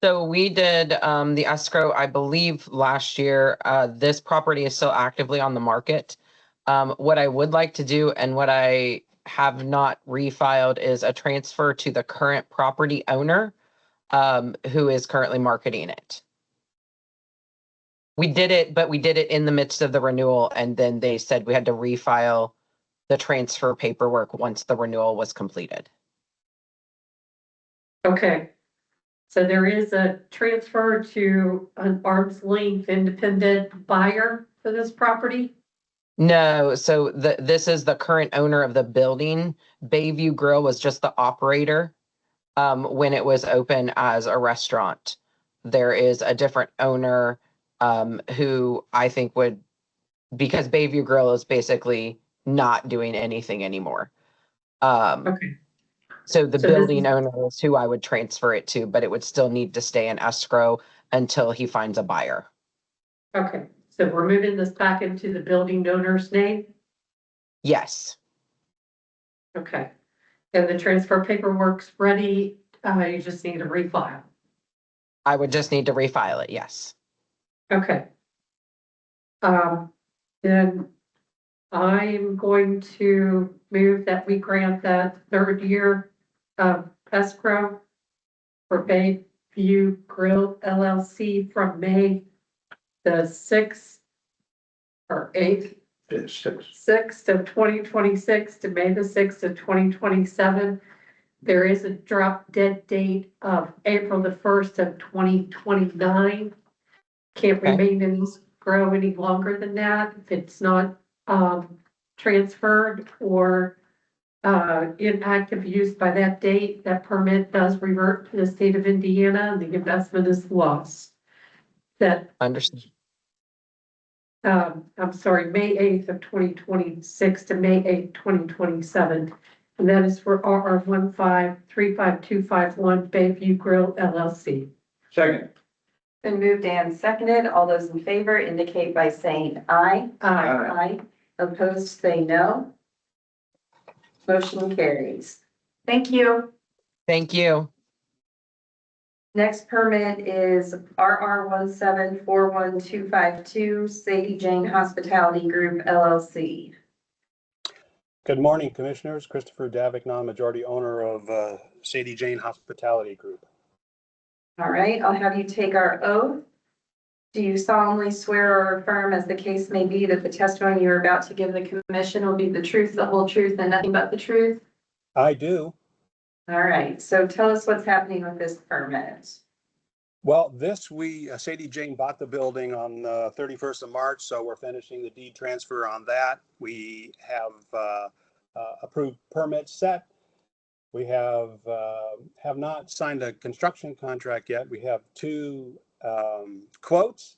So we did the escrow, I believe, last year. This property is still actively on the market. What I would like to do and what I have not refiled is a transfer to the current property owner who is currently marketing it. We did it, but we did it in the midst of the renewal, and then they said we had to refile the transfer paperwork once the renewal was completed. Okay. So there is a transfer to an arm's length independent buyer for this property? No, so this is the current owner of the building. Bayview Grill was just the operator when it was open as a restaurant. There is a different owner who I think would, because Bayview Grill is basically not doing anything anymore. Okay. So the So this building is- owner is who I would transfer it to, but it would still need to stay in escrow until he finds a buyer. Okay, so we're moving this back into the building owner's name? Yes, Okay. And the transfer paperwork's ready, you just need to refile. I would just need to refile it, yes. Okay. Then I'm going to move that we grant that 3rd year of escrow for Bayview Grill LLC from May the 6th or 8th, 6th of 2026 to May the 6th of 2027. There is a drop dead date of April the 1st of 2029. Can't Okay. remain in escrow any longer than that if it's not transferred or in active use by that date. That permit does revert to the state of Indiana and the investment is lost. That Understood. I'm sorry, May 8th of 2026 to May 8th, 2027. And that is for RR 1535251 Bayview Grill LLC. Second. Been moved and seconded. All those in favor indicate by saying aye. Aye. Opposed, say no. Motion carries. Thank you. Thank you. Next permit is RR 1741252 Sadie Jane Hospitality Group LLC. Good morning, Commissioners. Christopher Davignon, majority owner of Sadie Jane Hospitality Group. All right, I'll have you take our oath. Do you solemnly swear or affirm, as the case may be, that the testimony you're about to give the commission will be the truth, the whole truth, and nothing but the truth? I do. All right, so tell us what's happening with this permit. Well, Sadie Jane bought the building on 31st of March, so we're finishing the deed transfer on that. We have approved permits set. We have not signed a construction contract yet. We have 2 quotes.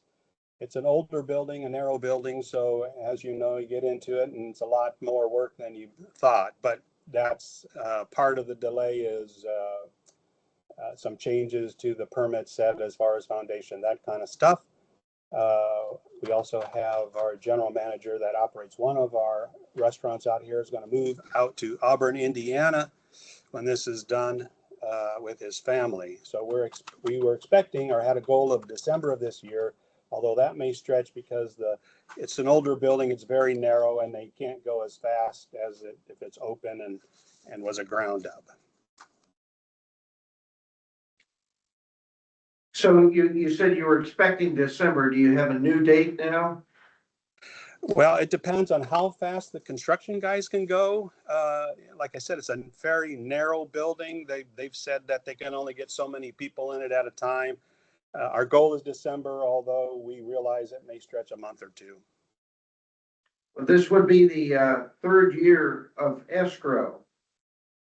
It's an older building, a narrow building, so as you know, you get into it and it's a lot more work than you thought, but that's part of the delay is some changes to the permit set as far as foundation, that kind of stuff. We also have our general manager that operates one of our restaurants out here is going to move out to Auburn, Indiana when this is done with his family. So we were expecting or had a goal of December of this year, although that may stretch because it's an older building, it's very narrow, and they can't go as fast as if it's open and was a ground up. So you said you were expecting December. Do you have a new date now? Well, it depends on how fast the construction guys can go. Like I said, it's a very narrow building. They've said that they can only get so many people in it at a time. Our goal is December, although we realize it may stretch a month or two. This would be the third year of escrow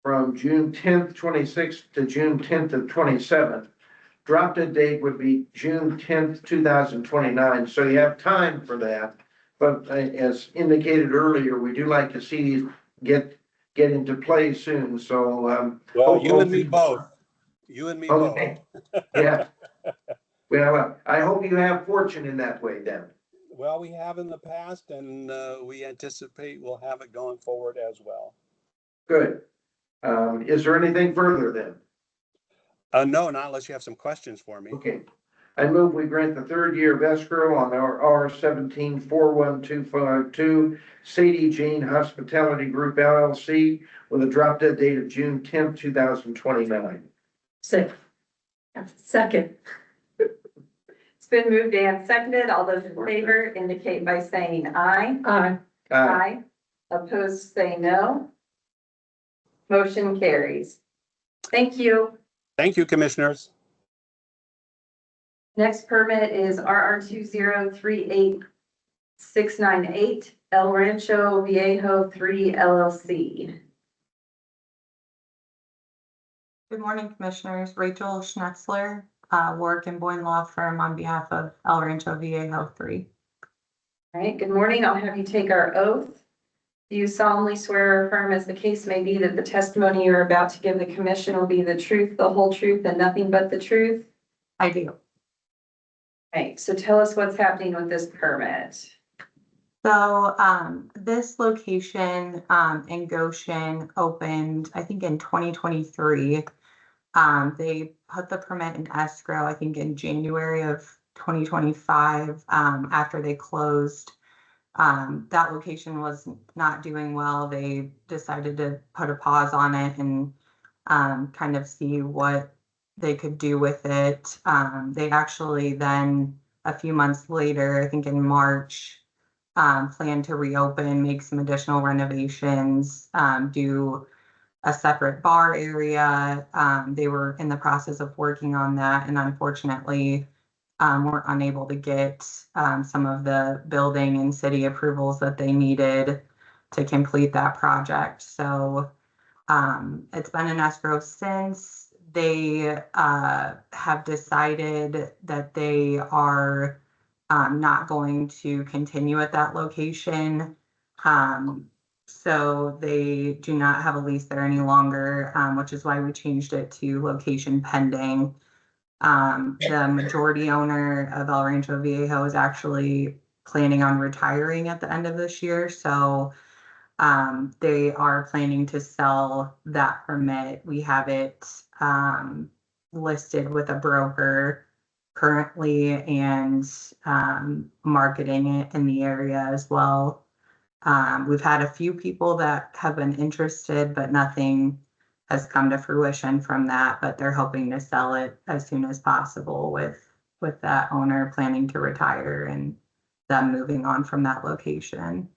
from June 10th, 26th to June 10th of 27. Drop dead date would be June 10th, 2029. So you have time for that. But as indicated earlier, we do like to see these get into play soon. So well, you and me both. You and me okay. both. Yeah. Well, I hope you have fortune in that way then. Well, we have in the past, and we anticipate we'll have it going forward as well. Good. Is there anything further then? No, not unless you have some questions for me. Okay. I move we grant the third year of escrow on our R17-41252 Sadie Jane Hospitality Group LLC with a drop dead date of June 10th, 2029. Second. It's been moved and seconded. All those in favor indicate by saying aye. Aye. Aye. Opposed, say no. Motion carries. Thank you. Thank you, commissioners. Next permit is RR 2038698 El Rancho Viejo 3 LLC. Good morning, Commissioners. Rachel Schnetzler, work in Boyne Law Firm on behalf of El Rancho Viejo 3. All right, good morning. I'll have you take our oath. Do you solemnly swear or affirm, as the case may be, that the testimony you're about to give the commission will be the truth, the whole truth, and nothing but the truth? I do. Right, so tell us what's happening with this permit. So this location in Goshen opened, I think, in 2023. They put the permit in escrow, I think, in January of 2025 after they closed. That location was not doing well. They decided to put a pause on it and kind of see what they could do with it. They actually then, a few months later, I think in March, plan to reopen, make some additional renovations, do a separate bar area. They were in the process of working on that, and unfortunately were unable to get some of the building and city approvals that they needed to complete that project. So it's been in escrow since. They have decided that they are not going to continue at that location. So they do not have a lease there any longer, which is why we changed it to location pending. The majority owner of El Rancho Viejo is actually planning on retiring at the end of this year. So they are planning to sell that permit. We have it listed with a broker currently and marketing it in the area as well. We've had a few people that have been interested, but nothing has come to fruition from that, but they're hoping to sell it as soon as possible with that owner planning to retire and them moving on from that location.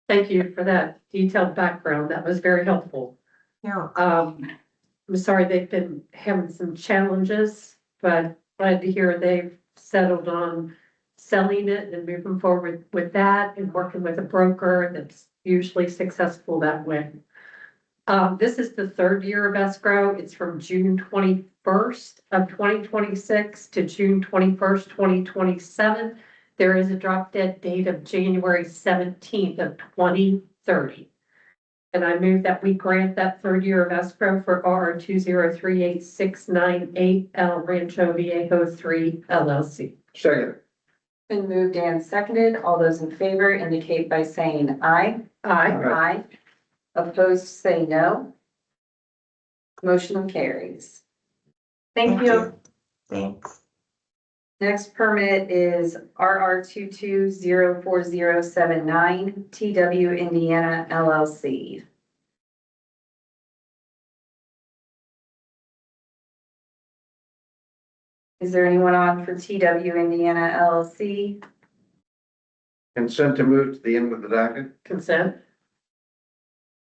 Thank you for that detailed background. That was very helpful. Yeah. I'm sorry they've been having some challenges, but glad to hear they've settled on selling it and moving forward with that and working with a broker that's usually successful that way. This is the third year of escrow. It's from June 21st of 2026 to June 21st, 2027. There is a drop dead date of January 17th of 2030. And I move that we grant that third year of escrow for RR 2038698 El Rancho Viejo 3 LLC. Second. Been moved and seconded. All those in favor indicate by saying aye. Aye. Aye. Opposed, say no. Motion carries. Thank you. Thanks. Next permit is RR 22040079 TW Indiana LLC. Is there anyone on for TW Indiana LLC? Consent to move to the end of the docket. Consent.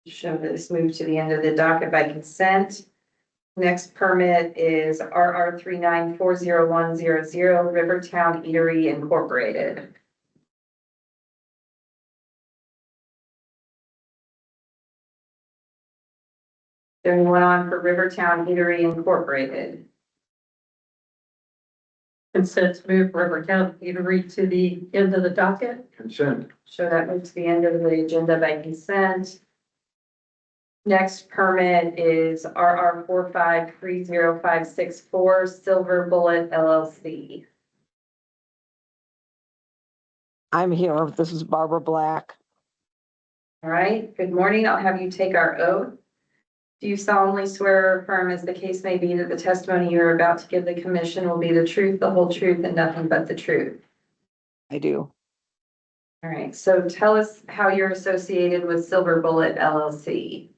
Show this move to the end of the docket by consent. Next permit is RR 3940100 Rivertown Eatery Incorporated. Is there anyone on for Rivertown Eatery Incorporated? Consent to move Rivertown Eatery to the end of the docket. Consent. Show that move to the end of the agenda by consent. Next permit is RR 4530564 Silver Bullet LLC. I'm here. This is Barbara Black. All right, good morning. I'll have you take our oath. Do you solemnly swear or affirm, as the case may be, that the testimony you are about to give the commission will be the truth, the whole truth, and nothing but the truth? I do. All right, so tell us how you're associated with Silver Bullet LLC.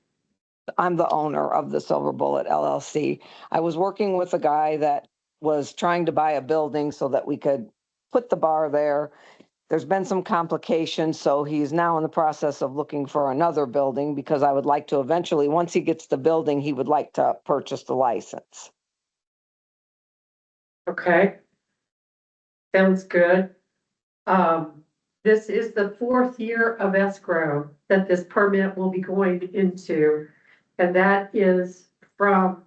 I'm the owner of the Silver Bullet LLC. I was working with a guy that was trying to buy a building so that we could put the bar there. There's been some complications, so he's now in the process of looking for another building because I would like to eventually, once he gets the building, he would like to purchase the license. Okay. Sounds good. This is the fourth year of escrow that this permit will be going into. And that is from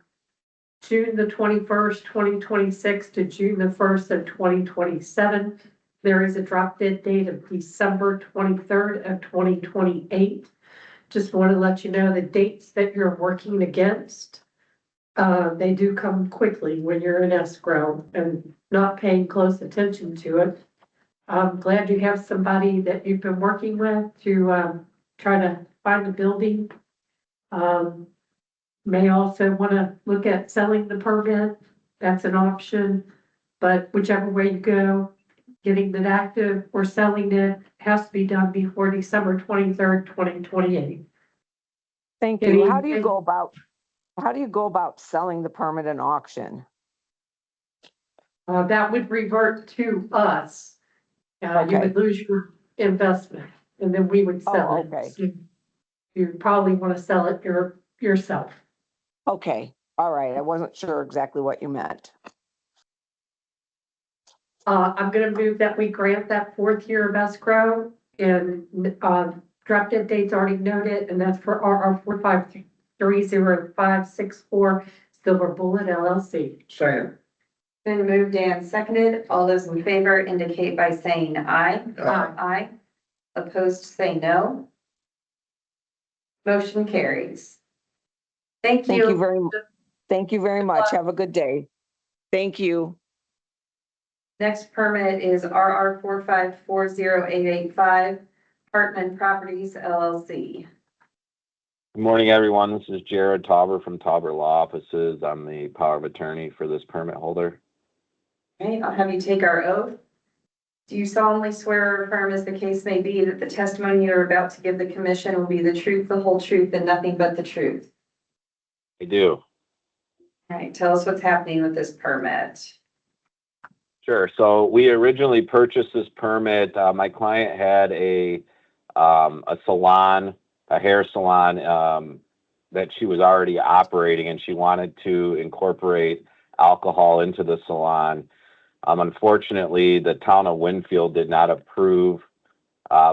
June the 21st, 2026 to June the 1st of 2027. There is a drop dead date of December 23rd of 2028. Just want to let you know the dates that you're working against. They do come quickly when you're in escrow and not paying close attention to it. I'm glad you have somebody that you've been working with to try to find a building. May also want to look at selling the permit. That's an option, but whichever way you go, getting it active or selling it has to be done before December 23rd, 2028. Thank you. How do you go about selling the permit in auction? That would revert to us. You Okay. would lose your investment and then we would sell it. Okay. So you probably want to sell it yourself. Okay. All right. I wasn't sure exactly what you meant. I'm going to move that we grant that fourth year of escrow and drop dead dates already noted, and that's for RR 4530564 Silver Bullet LLC. Second. Been moved and seconded. All those in favor indicate by saying aye. Aye. Aye. Opposed, say no. Motion carries. Thank you. Thank you very much. Have a good day. Thank you. Next permit is RR 4540885 Hartman Properties LLC. Good morning, everyone. This is Jared Tauber from Tauber Law Offices. I'm the power of attorney for this permit holder. Okay, I'll have you take our oath. Do you solemnly swear or affirm, as the case may be, that the testimony you're about to give the commission will be the truth, the whole truth, and nothing but the truth? I do. All right, tell us what's happening with this permit. Sure. So we originally purchased this permit. My client had a salon, a hair salon that she was already operating, and she wanted to incorporate alcohol into the salon. Unfortunately, the town of Winfield did not approve.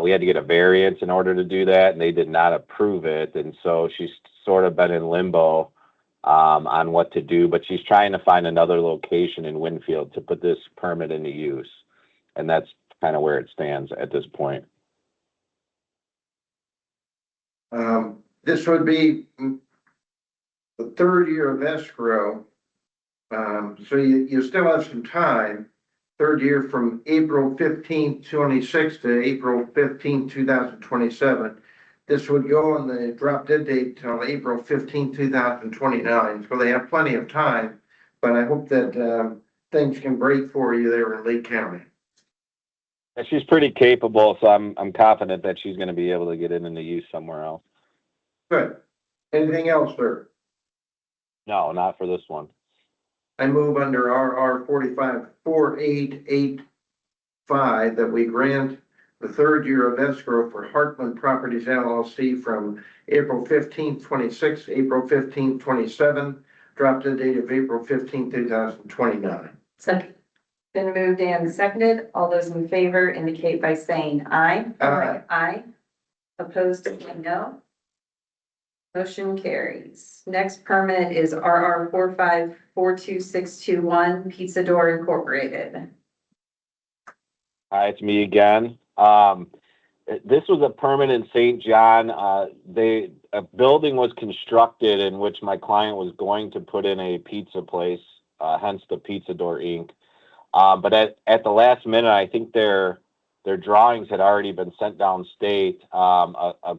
We had to get a variance in order to do that, and they did not approve it. And so she's sort of been in limbo on what to do, but she's trying to find another location in Winfield to put this permit into use. And that's kind of where it stands at this point. This would be the third year of escrow. So you still have some time. Third year from April 15th, 26 to April 15th, 2027. This would go on the drop dead date till April 15th, 2029. So they have plenty of time, but I hope that things can break for you there in Lake County. And she's pretty capable, so I'm confident that she's going to be able to get into use somewhere else. Good. Anything else, sir? No, not for this one. I move under RR 4885 that we grant the third year of escrow for Heartland Properties LLC from April 15th, 26, April 15th, 27, drop dead date of April 15th, 2029. Second. Been moved and seconded. All those in favor indicate by saying aye. Aye. Aye. Opposed, say no. Motion carries. Next permit is RR 4542621 Pizza Door Incorporated. Hi, it's me again. This was a permit in St. John. A building was constructed in which my client was going to put in a pizza place, hence the Pizza Door Inc. But at the last minute, I think their drawings had already been sent downstate. A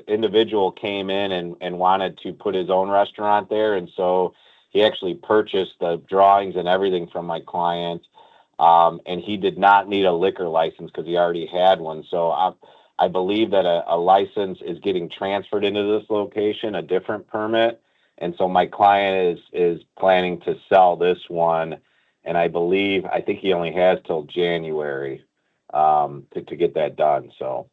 individual came in and wanted to put his own restaurant there, and so he actually purchased the drawings and everything from my client. And he did not need a liquor license because he already had one. So I believe that a license is getting transferred into this location, a different permit. And so my client is planning to sell this one. And I think he only has till January to get that done. So.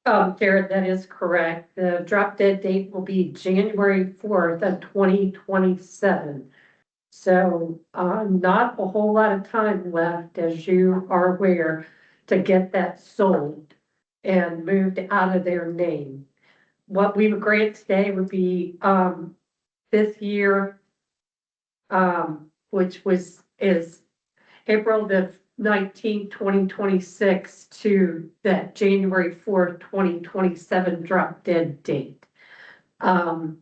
Jared, that is correct. The drop dead date will be January 4th of 2027. So not a whole lot of time left, as you are aware, to get that sold and moved out of their name. What we would grant today would be fifth year, which is April the 19th, 2026 to that January 4th, 2027 drop dead date. So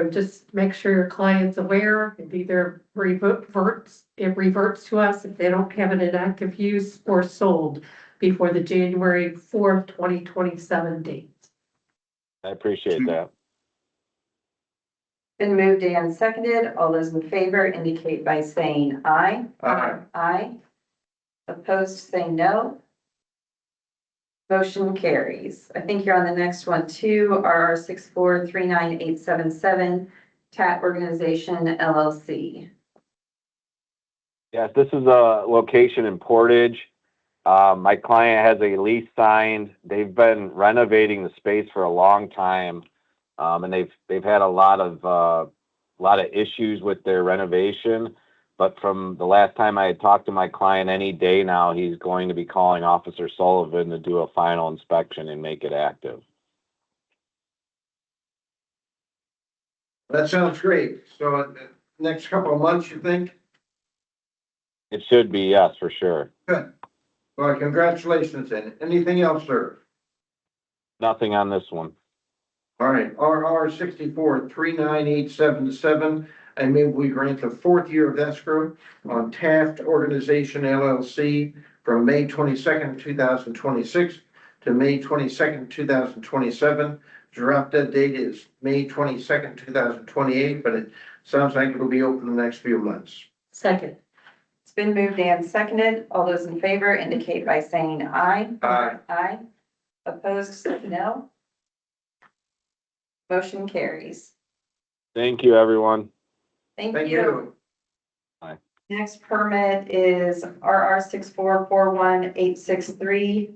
just make sure your client's aware. It either reverts to us if they don't have it in active use or sold before the January 4th, 2027 date. I appreciate that. Been moved and seconded. All those in favor indicate by saying aye. Aye. Aye. Opposed, say no. Motion carries. I think you're on the next one too, RR 6439877, TAT Organization LLC. Yes, this is a location in Portage. My client has a lease signed. They've been renovating the space for a long time, and they've had a lot of issues with their renovation. But from the last time I had talked to my client, any day now, he's going to be calling Officer Sullivan to do a final inspection and make it active. That sounds great. So next couple of months, you think? It should be, yes, for sure. Good. Well, congratulations. And anything else, sir? Nothing on this one. All right, RR 6439877. I move we grant the fourth year of escrow on Taft Organization LLC from May 22nd, 2026 to May 22nd, 2027. Drop dead date is May 22nd, 2028, but it sounds like it'll be open the next few months. Second. It's been moved and seconded. All those in favor indicate by saying aye. Aye. Aye. Opposed, say no. Motion carries. Thank you, everyone. Thank you. Bye. Next permit is RR 6441863,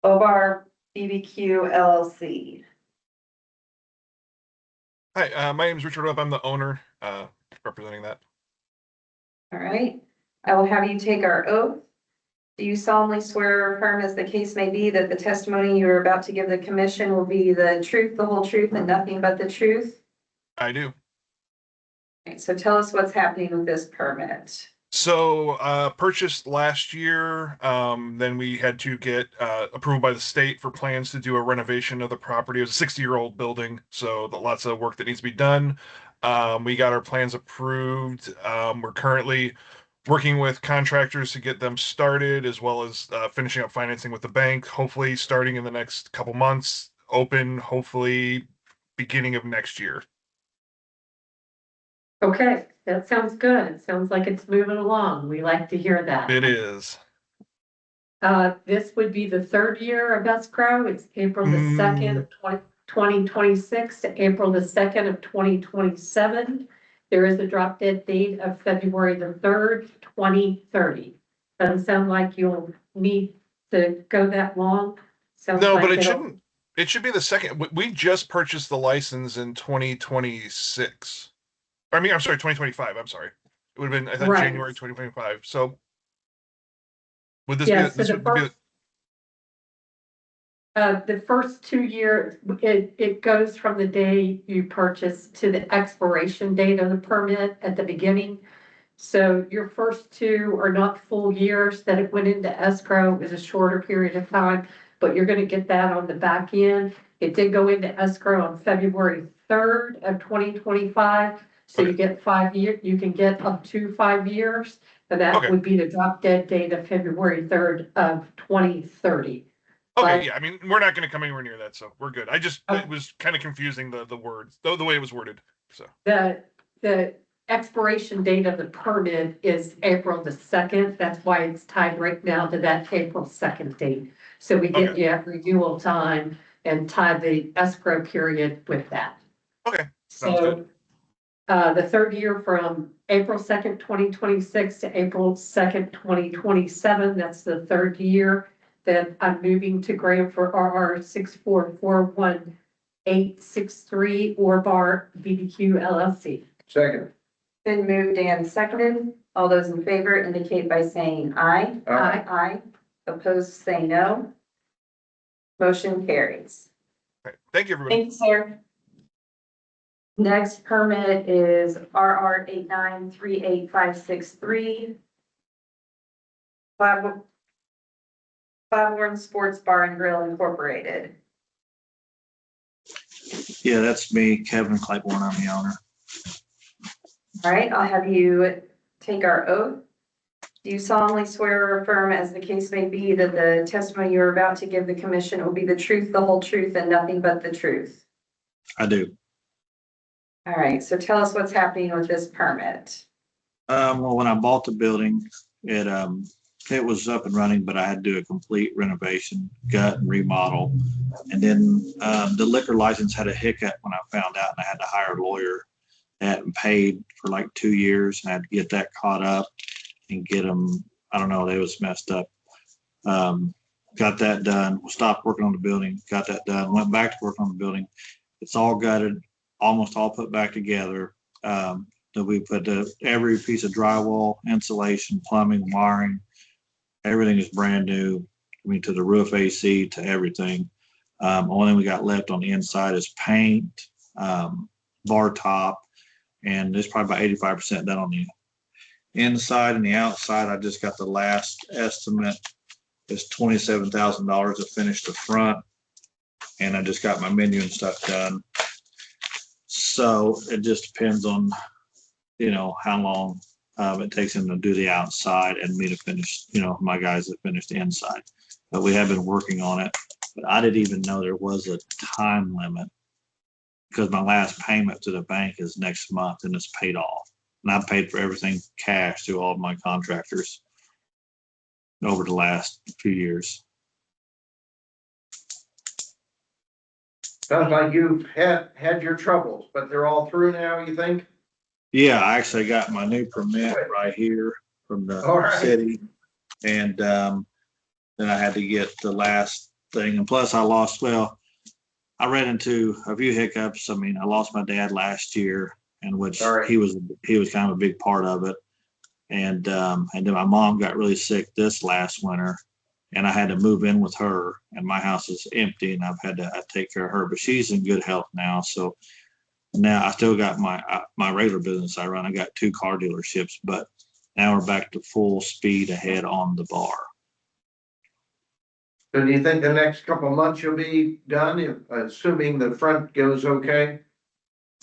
Obar BBQ LLC. Hi, my name is Richard Webb. I'm the owner, representing that. All right. I will have you take our oath. Do you solemnly swear or affirm, as the case may be, that the testimony you are about to give the commission will be the truth, the whole truth, and nothing but the truth? I do. Okay, so tell us what's happening with this permit. So purchased last year. Then we had to get approval by the state for plans to do a renovation of the property. It was a 60-year-old building, so lots of work that needs to be done. We got our plans approved. We're currently working with contractors to get them started, as well as finishing up financing with the bank. Hopefully, starting in the next couple months. Open, hopefully, beginning of next year. Okay, that sounds good. It sounds like it's moving along. We like to hear that. It is. This would be the third year of escrow. It's April the 2nd of 2026 to April the 2nd of 2027. There is a drop dead date of February the 3rd, 2030. Doesn't sound like you'll need to go that long. Sounds No, like but it it'll- shouldn't. It should be the second. We just purchased the license in 2026. I mean, I'm sorry, 2025. I'm sorry. It would have been, I thought, Right. January 2025. So would this Yeah, be, this would be, the first 2 years, it goes from the day you purchase to the expiration date of the permit at the beginning. So your first two are not full years that it went into escrow. It was a shorter period of time, but you're gonna get that on the back end. It did go into escrow on February 3rd of 2025. So you get 5 years, you can get up to 5 years, and that Okay. would be the drop dead date of February 3rd of 2030. okay, But- yeah. I mean, we're not going to come anywhere near that, so we're good. It Okay. was kind of confusing the words, the way it was worded. So The expiration date of the permit is April the 2nd. That's why it's tied right now to that April 2nd date. So we get Okay. you at renewal time and tie the escrow period with that. Okay, sounds So, good. the third year from April 2nd, 2026 to April 2nd, 2027, that's the third year that I'm moving to grant for RR 6441863 or bar BBQ LLC. Second. Been moved and seconded. All those in favor indicate by saying aye. Aye. Aye. Opposed, say no. Motion carries. Okay. Thank you, everybody. Thank you, sir. Next permit is RR 8938563. Claiborne Sports Bar and Grill Incorporated. Yeah, that's me, Kevin Claiborne. I'm the owner. All right, I'll have you take our oath. Do you solemnly swear or affirm, as the case may be, that the testimony you're about to give the commission will be the truth, the whole truth, and nothing but the truth? I do. All right, so tell us what's happening with this permit. Well, when I bought the building, it was up and running, but I had to do a complete renovation, gut and remodel. And then the liquor license had a hiccup when I found out, and I had to hire a lawyer. I hadn't paid for like 2 years, and I had to get that caught up and get them. I don't know, they was messed up. Got that done. Stopped working on the building. Got that done. Went back to work on the building. It's all gutted, almost all put back together. Then we put every piece of drywall, insulation, plumbing, wiring. Everything is brand new. I mean, to the roof, AC, to everything. Only thing we got left on the inside is paint, bar top, and it's probably about 85% done on the inside. And the outside, I just got the last estimate. It's $27,000 to finish the front, and I just got my menu and stuff done. So it just depends on, how long it takes him to do the outside and me to finish, my guys that finish the inside. But we have been working on it. But I didn't even know there was a time limit, because my last payment to the bank is next month and it's paid off. And I paid for everything cash to all of my contractors over the last few years. Sounds like you've had your troubles, but they're all through now, you think? Yeah, I actually got my new permit right here from the All right. city. And then I had to get the last thing. And plus I I ran into a few hiccups. I mean, I lost my dad last year, in which All right. he was kind of a big part of it. And then my mom got really sick this last winter, and I had to move in with her, and my house is empty, and I take care of her, but she's in good health now. So now I still got my regular business I run. I got 2 car dealerships, but Now we're back to full speed ahead on the bar. So do you think the next couple of months you'll be done, assuming the front goes okay?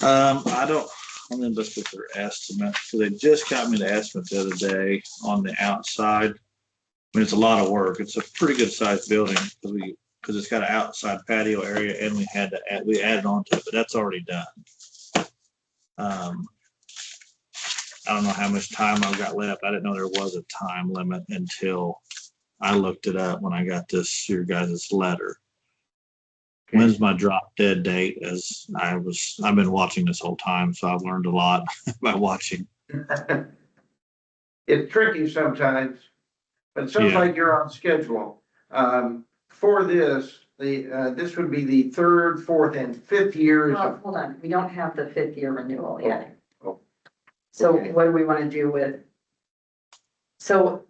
I don't, I'm gonna look at their estimate. So they just got me the estimate the other day on the outside. I mean, it's a lot of work. It's a pretty good sized building because it's got an outside patio area and we added on to it, but that's already done. I don't know how much time I've got left. I didn't know there was a time limit until I looked it up when I got your guys' letter. When's my drop dead date? I've been watching this whole time, so I've learned a lot by watching. It's tricky sometimes, but it sounds Yeah. like you're on schedule. For this, this would be the third, fourth, and fifth years. Well, hold on, we don't have the 5th-year renewal yet. Oh. So Okay. what do we want to do with? So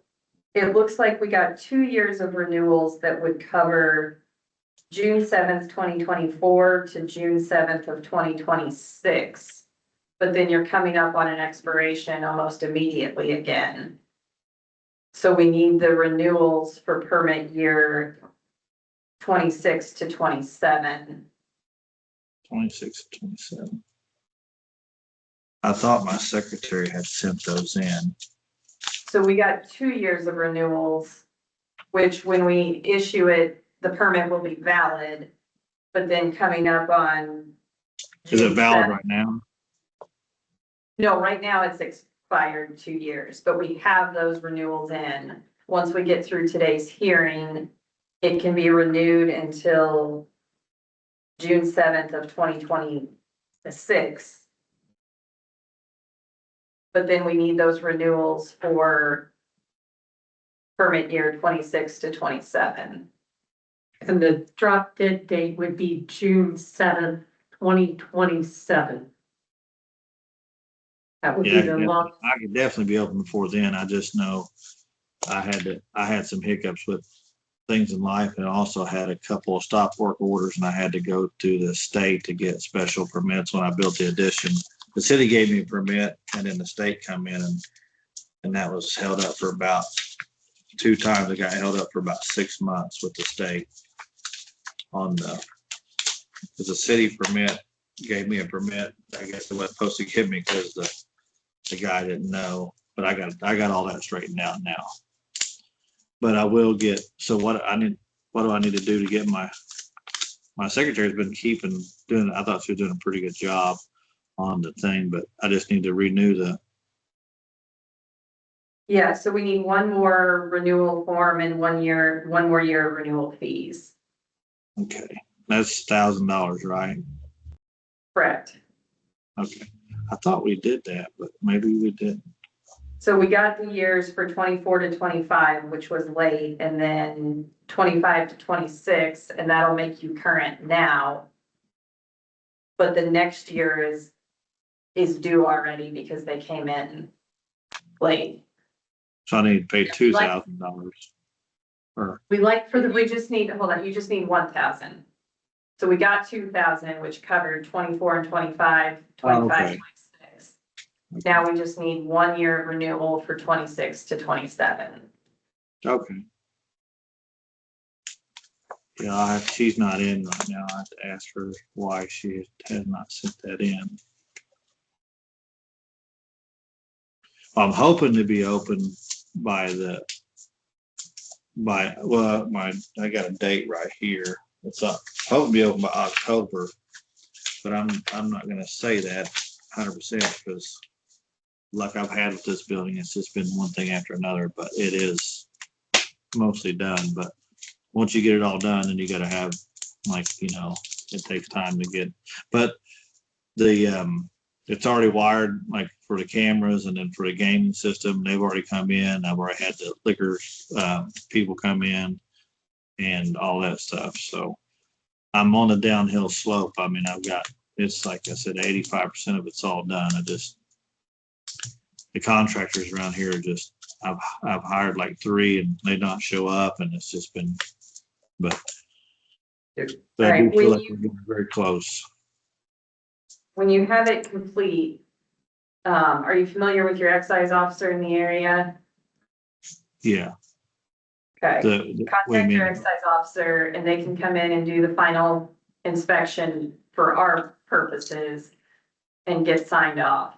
it looks like we got 2 years of renewals that would cover June 7th, 2024 to June 7th of 2026. But then you're coming up on an expiration almost immediately again. So we need the renewals for permit year 26 to 27. 26, 27. I thought my secretary had sent those in. So we got 2 years of renewals, which when we issue it, the permit will be valid. But then coming up on. Is it June valid 7th right now? No, right now it's expired 2 years, but we have those renewals in. Once we get through today's hearing, it can be renewed until June 7th of 2026. But then we need those renewals for permit year 26 to 27. And the drop dead date would be June 7th, 2027. That would Yeah, be the long. I could definitely be open before then. I just know I had some hiccups with things in life and also had a couple of stop work orders and I had to go to the state to get special permits when I built the addition. The city gave me a permit and then the state come in and that was held up for about 2 times. It got held up for about 6 months with the state on because the city permit gave me a permit. I guess it wasn't supposed to give me because the guy didn't know, but I got all that straightened out now. But I will get, so what do I need to do to get my secretary's been doing, I thought she was doing a pretty good job on the thing, but I just need to renew Yeah, so we need one more renewal form and 1 more year of renewal fees. okay, that's $1,000, right? Correct. Okay, I thought we did that, but maybe we didn't. So we got the years for 24 to 25, which was late, and then 25 to 26, and that'll make you current now. But the next year is due already because they came in late. So I need to pay $2,000. Or We just need, hold on, you just need 1,000. So we got 2,000, which covered 24 and 25, 25, okay. 26. Now we just need 1 year renewal for 26 to 27. Okay. Yeah, she's not in right now. I have to ask her why she has not sent that in. I'm hoping to be open I got a date right here. It's up. Hoping to be open by October, but I'm not gonna say that 100% because like I've had with this building, it's just been one thing after another, but it is mostly done. But once you get it all done, then you gotta have it takes time to get, but it's already wired for the cameras and then for the gaming system, they've already come in. I've already had the liquor people come in and all that stuff. So I'm on a downhill slope. I mean, it's like I said, 85% of it's all done. The contractors around here are just, I've hired like 3 and they don't show up and it's just been, but I do feel like we're getting very close. When you have it complete, Are you familiar with your excise officer in the area? Yeah. Okay. What do you Contact your mean? excise officer and they can come in and do the final inspection for our purposes and get signed off.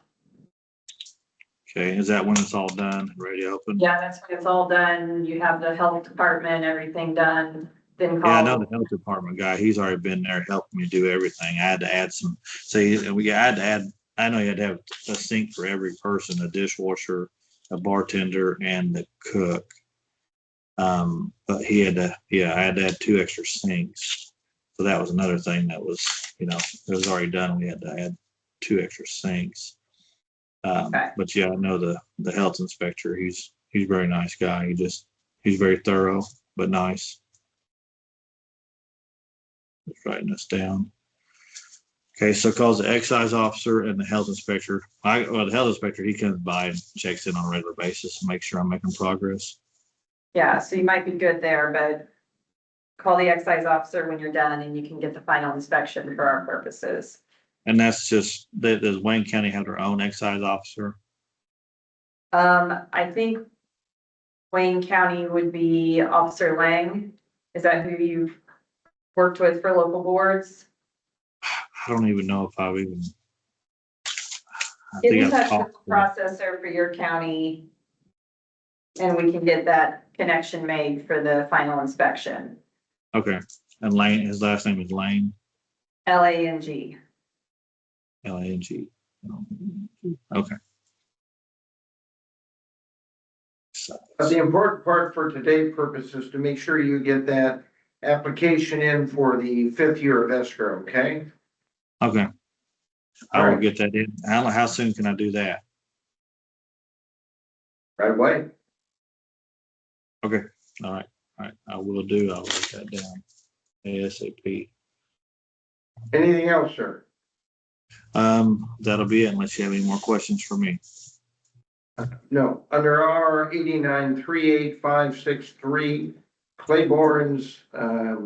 Okay, is that when it's all done, and ready to open? Yeah, that's when it's all done. You have the health department, everything done, then Yeah, I know call. the health department guy. He's already been there helping me do everything. I had to add some, I know you had to have a sink for every person, a dishwasher, a bartender, and the cook. But I had to add 2 extra sinks. So that was another thing that was, it was already done. We had to add 2 extra sinks. Okay. But yeah, I know the health inspector. He's a very nice guy. He's very thorough, but nice. Just writing this down. Okay, so calls the excise officer and the health inspector. The health inspector, he comes by and checks in on a regular basis to make sure I'm making progress. Yeah, so you might be good there, but call the excise officer when you're done and you can get the final inspection for our purposes. And that's just, does Wayne County have their own excise officer? I think Wayne County would be Officer Lang. Is that who you've worked with for local boards? I don't even know if I've even. Get in touch with the processor for your county. And we can get that connection made for the final inspection. Okay, and Lane, his last name is Lane. Lang. Lang. Okay. But the important part for today's purpose is to make sure you get that application in for the 5th year of escrow, okay? Okay. I All will right. get that in. How soon can I do that? Right away. Okay, all right, I will do. I'll write that down. ASAP. Anything else, sir? That'll be it unless you have any more questions for me. No. Under R 89-38563, Claiborne's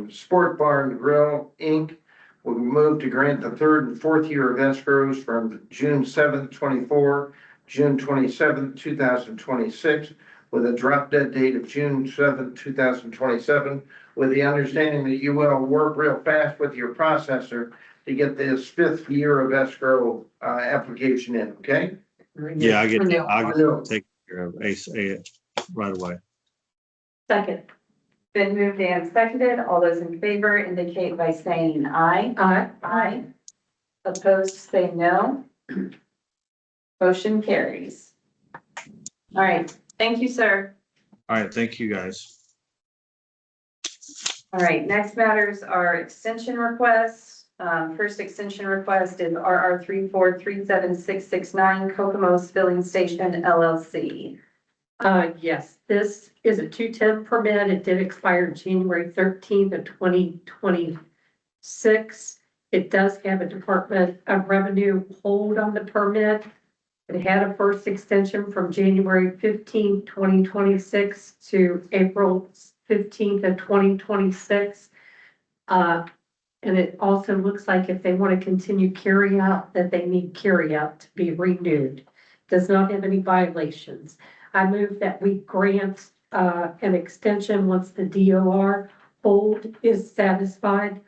Sport Bar and Grill, Inc. will move to grant the 3rd and 4th year of escrows from June 7th, 24, June 27th, 2026, with a drop dead date of June 7th, 2027, with the understanding that you will work real fast with your processor to get this 5th year of escrow application in, okay? Yeah, I'll Renew. take care of it right away. Second. Been moved and seconded. All those in favor indicate by saying aye. Aye. Aye. Opposed, say no. Motion carries. All right, thank you, sir. All right, thank you, guys. All right, next matters are extension requests. First extension request is RR 3437669 Kokomo's Filling Station LLC. Yes, this is a 210 permit. It did expire January 13th of 2026. It does have a Department of Revenue hold on the permit. It had a first extension from January 15th, 2026 to April 15th of 2026. And it also looks like if they want to continue carry out, that they need carry out to be renewed. Does not have any violations. I move that we grant an extension once the DOR hold is satisfied.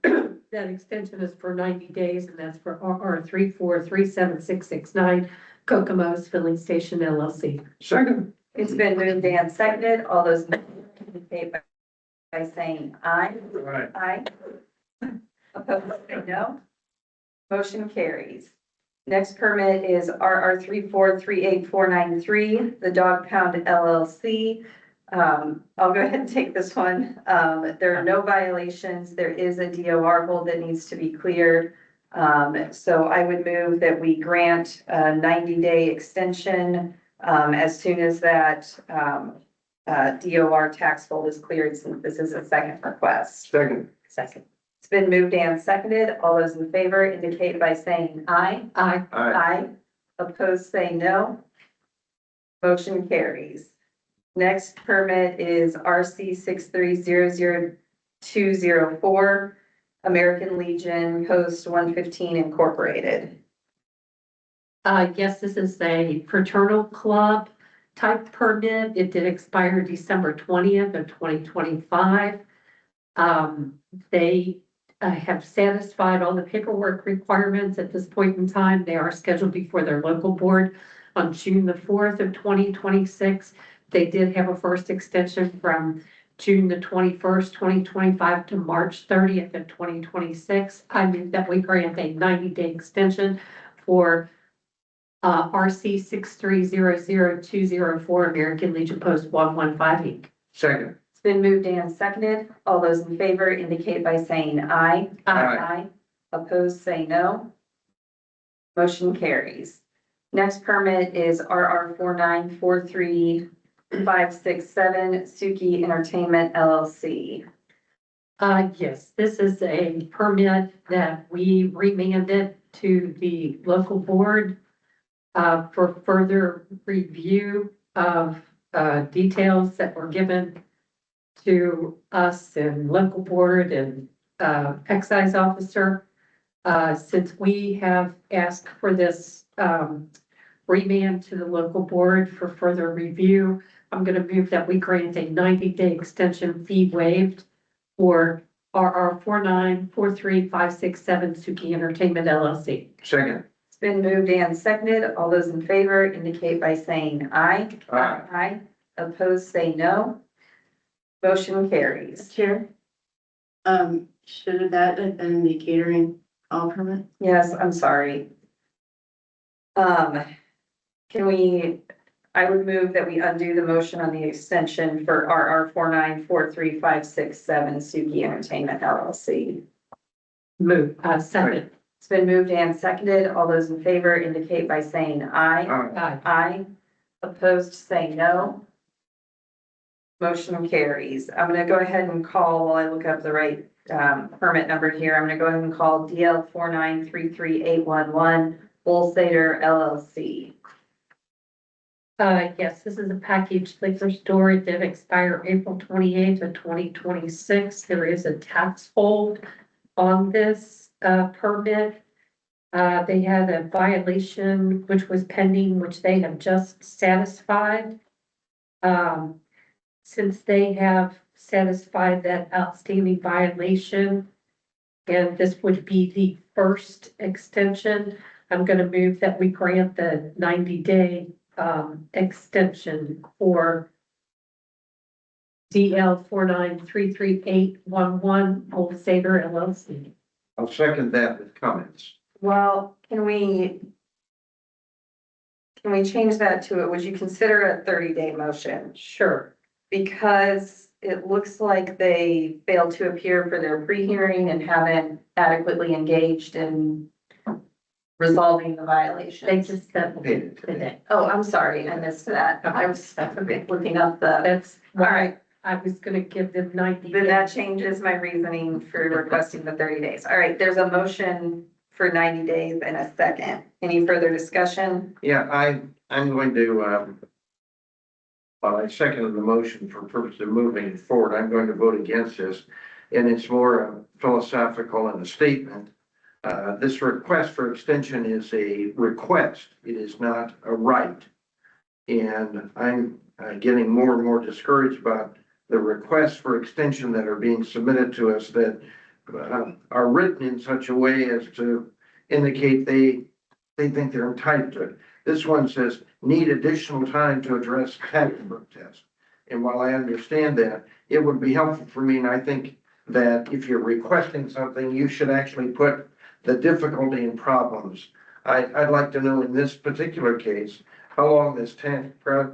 That extension is for 90 days, and that's for RR 3437669 Kokomo's Filling Station LLC. Second. It's been moved and seconded. All those in favor indicate by saying aye. Right. Aye. Opposed, say no. Motion carries. Next permit is RR 3438493, the Dog Pound LLC. I'll go ahead and take this one. There are no violations. There is a DOR hold that needs to be cleared. So I would move that we grant a 90-day extension as soon as that DOR tax hold is cleared, since this is a second request. Second. It's been moved and seconded. All those in favor indicate by saying aye. Aye. Aye. Opposed, say no. Motion carries. Next permit is RC 6300204, American Legion Post 115 Incorporated. Yes, this is a fraternal club type permit. It did expire December 20th of 2025. They have satisfied all the paperwork requirements at this point in time. They are scheduled before their local board on June the 4th of 2026. They did have a first extension from June the 21st, 2025 to March 30th of 2026. I move that we grant a 90-day extension for RC 6300204 American Legion Post 115 Inc. Second. It's been moved and seconded. All those in favor indicate by saying aye. Aye. Opposed, say no. Motion carries. Next permit is RR 4943567 Suki Entertainment LLC. Yes, this is a permit that we remanded to the local board for further review of details that were given to us and local board and excise officer. Since we have asked for this remand to the local board for further review, I'm going to move that we grant a 90-day extension fee waived for RR 4943567 Suki Entertainment LLC. Second. It's been moved and seconded. All those in favor indicate by saying aye. Aye. Aye. Opposed, say no. Motion carries. Chair, should that have been the catering all permit? Yes, I'm sorry. Can we, I would move that we undo the motion on the extension for RR 4943567 Suki Entertainment LLC. Move, second. It's been moved and seconded. All those in favor indicate by saying aye. Aye. Aye. Opposed, say no. Motion carries. I'm going to go ahead and call, while I look up the right permit number here, I'm going to go ahead and call DL 4933811 Bullsater LLC. Yes, this is a packaged liquor store. It did expire April 28th of 2026. There is a tax hold on this permit. They had a violation which was pending, which they have just satisfied. Since they have satisfied that outstanding violation, and this would be the first extension, I'm going to move that we grant the 90-day extension for DL 4933811 Old Saber LLC. I'll second that with comments. Well, can we change that to, would you consider a 30-day motion? Sure. Because it looks like they failed to appear for their pre-hearing and haven't adequately engaged in resolving the violations. They just said Paid it today. Oh, I'm sorry, I missed that. I was looking up the, That's all right, I was gonna give them 90 then days. that changes my reasoning for requesting the 30 days. All right, there's a motion for 90 days and a second. Any further discussion? Yeah, I'm going to, well, I seconded the motion for purpose of moving forward. I'm going to vote against this. And it's more philosophical in the statement. This request for extension is a request. It is not a right. And I'm getting more and more discouraged about the requests for extension that are being submitted to us that are written in such a way as to indicate they think they're entitled to it. This one says, need additional time to address tax protest. And while I understand that, it would be helpful for me, and I think that if you're requesting something, you should actually put the difficulty and problems. I'd like to know in this particular case, how long this tax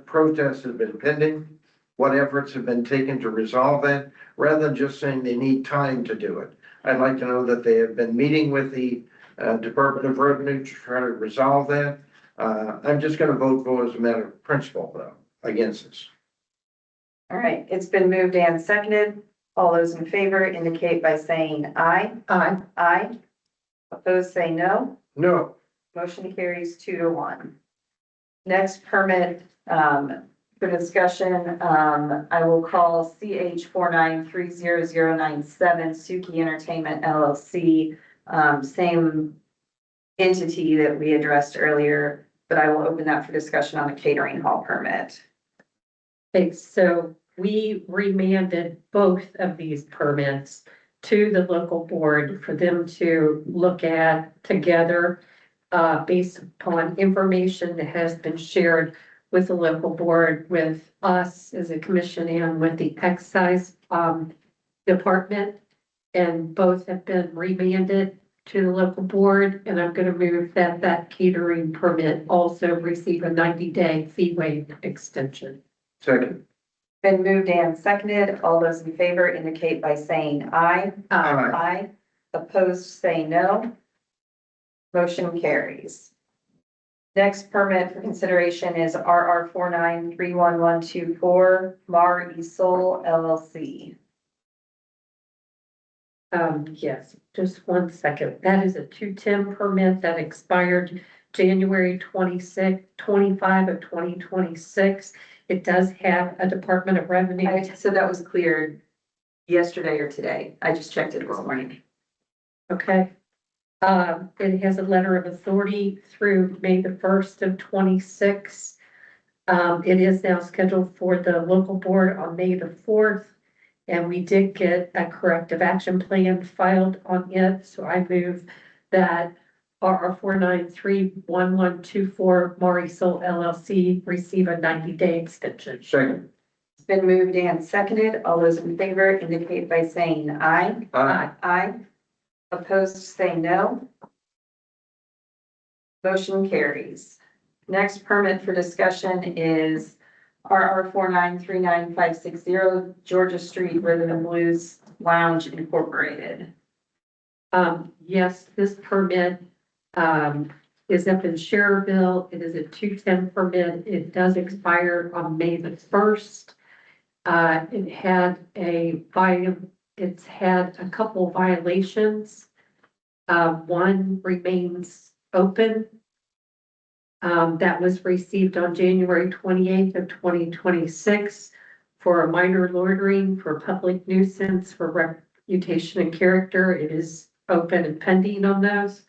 protest has been pending, what efforts have been taken to resolve that, rather than just saying they need time to do it. I'd like to know that they have been meeting with the Department of Revenue to try to resolve that. I'm just going to vote as a matter of principle, though, against this. All right, it's been moved and seconded. All those in favor indicate by saying aye. Aye. Aye. Opposed, say no. No. Motion carries 2-1. Next permit for discussion, I will call CH 4930097 Suki Entertainment LLC. Same entity that we addressed earlier, but I will open that for discussion on a catering hall permit. Okay, so we remanded both of these permits to the local board for them to look at together, based upon information that has been shared with the local board, with us as a commission and with the excise, department. And both have been remanded to the local board, and I'm gonna move that that catering permit also receive a 90-day fee waiver extension. Second. Been moved and seconded. All those in favor indicate by saying aye. Aye. Opposed, say no. Motion carries. Next permit for consideration is RR 4931124 Mar E Sol LLC. Yes, just 1 second. That is a 210 permit that expired January 25 of 2026. It does have a Department of Revenue. So that was cleared yesterday or today. I just checked it this morning. Okay. It has a letter of authority through May the 1st of 26. It is now scheduled for the local board on May the 4th. And we did get a corrective action plan filed on it. So I move that RR 4931124 Marisol LLC receive a 90-day extension. Second. It's been moved and seconded. All those in favor indicate by saying aye. Aye. Aye. Opposed, say no. Motion carries. Next permit for discussion is RR 4939560 Georgia Street Rhythm and Blues Lounge Incorporated. Yes, this permit, is up in Schererville. It is a 210 permit. It does expire on May the 1st. It's had a couple violations. One remains open. That was received on January 28th of 2026 for a minor loitering, for public nuisance, for reputation and character. It is open and pending on those.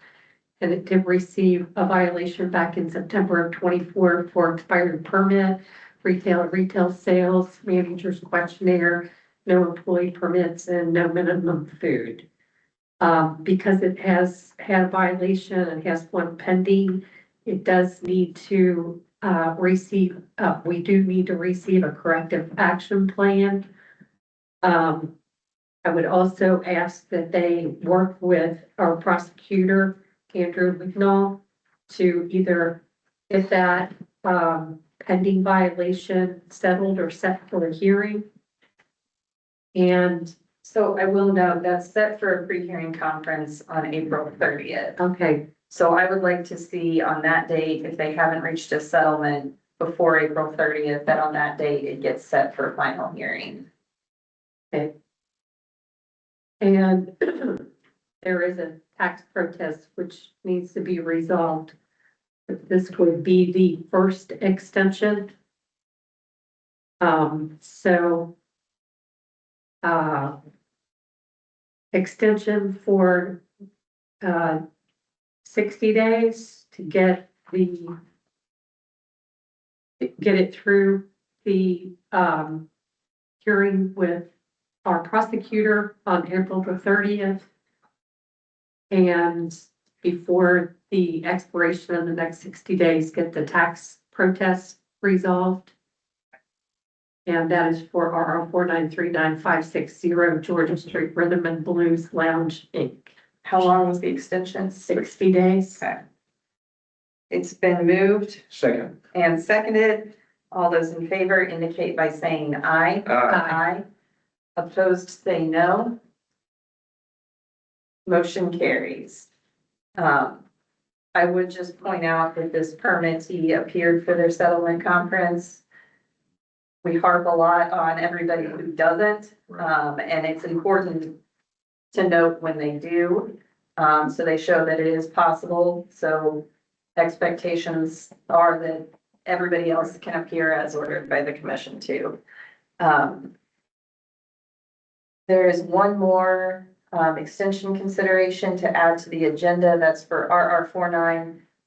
And it did receive a violation back in September of 24 for expired permit, retail sales, manager's questionnaire, no employee permits, and no minimum food. Because it has had a violation and has one pending, it does need to we do need to receive a corrective action plan. I would also ask that they work with our prosecutor, Andrew McNall, to either get that pending violation settled or set for a hearing. And So I will note that's set for a pre-hearing conference on April 30th. okay, So I would like to see on that date, if they haven't reached a settlement before April 30th, that on that date it gets set for final hearing. okay. And there is a tax protest which needs to be resolved. This would be the first extension. Extension for 60 days to get it through the hearing with our prosecutor on April the 30th. And before the expiration of the next 60 days, get the tax protest resolved. And that is for RR 4939560 Georgia Street Rhythm and Blues Lounge, Inc. How long was the extension? 60 days. Okay. It's been moved Second. and seconded. All those in favor indicate by saying aye. Aye. Opposed, say no. Motion carries. I would just point out that this permittee appeared for their settlement conference. We harp a lot on everybody who doesn't, and it's important to note when they do. So they show that it is possible. So expectations are that everybody else can appear as ordered by the commission too. There is one more extension consideration to add to the agenda. That's for RR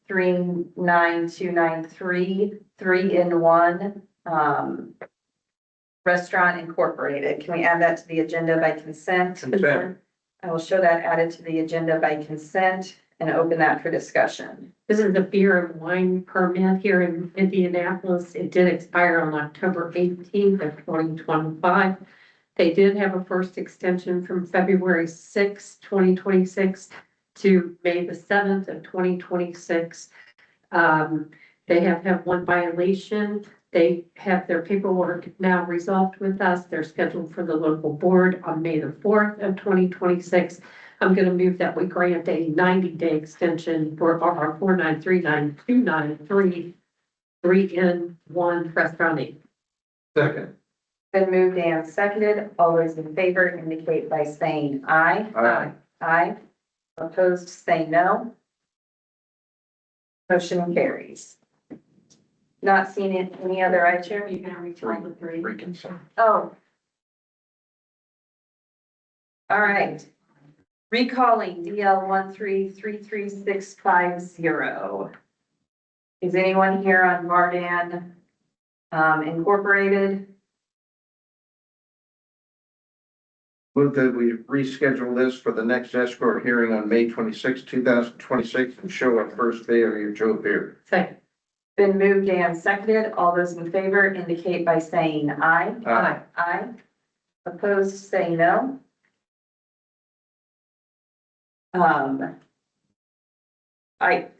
4939293, 3-in-1, Restaurant Incorporated. Can we add that to the agenda by consent? Consent. I will show that added to the agenda by consent and open that for discussion. This is the beer and wine permit here in Indianapolis. It did expire on October 18th of 2025. They did have a first extension from February 6th, 2026 to May the 7th of 2026. They have had one violation. They have their paperwork now resolved with us. They're scheduled for the local board on May the 4th of 2026. I'm going to move that we grant a 90-day extension for RR 4939293, 3-in-1 Restaurant Inc. Second. Been moved and seconded. All those in favor indicate by saying aye. Aye. Aye. Opposed, say no. Motion carries. Not seeing any other item. You can reach all the three. Three consent. Oh. All right. Recalling DL 1333650. Is anyone here on Mardan Incorporated? Move that we reschedule this for the next escrow hearing on May 26, 2026 and show our first failure to appear. Second. Been moved and seconded. All those in favor indicate by saying aye. Aye. Aye. Opposed, say no.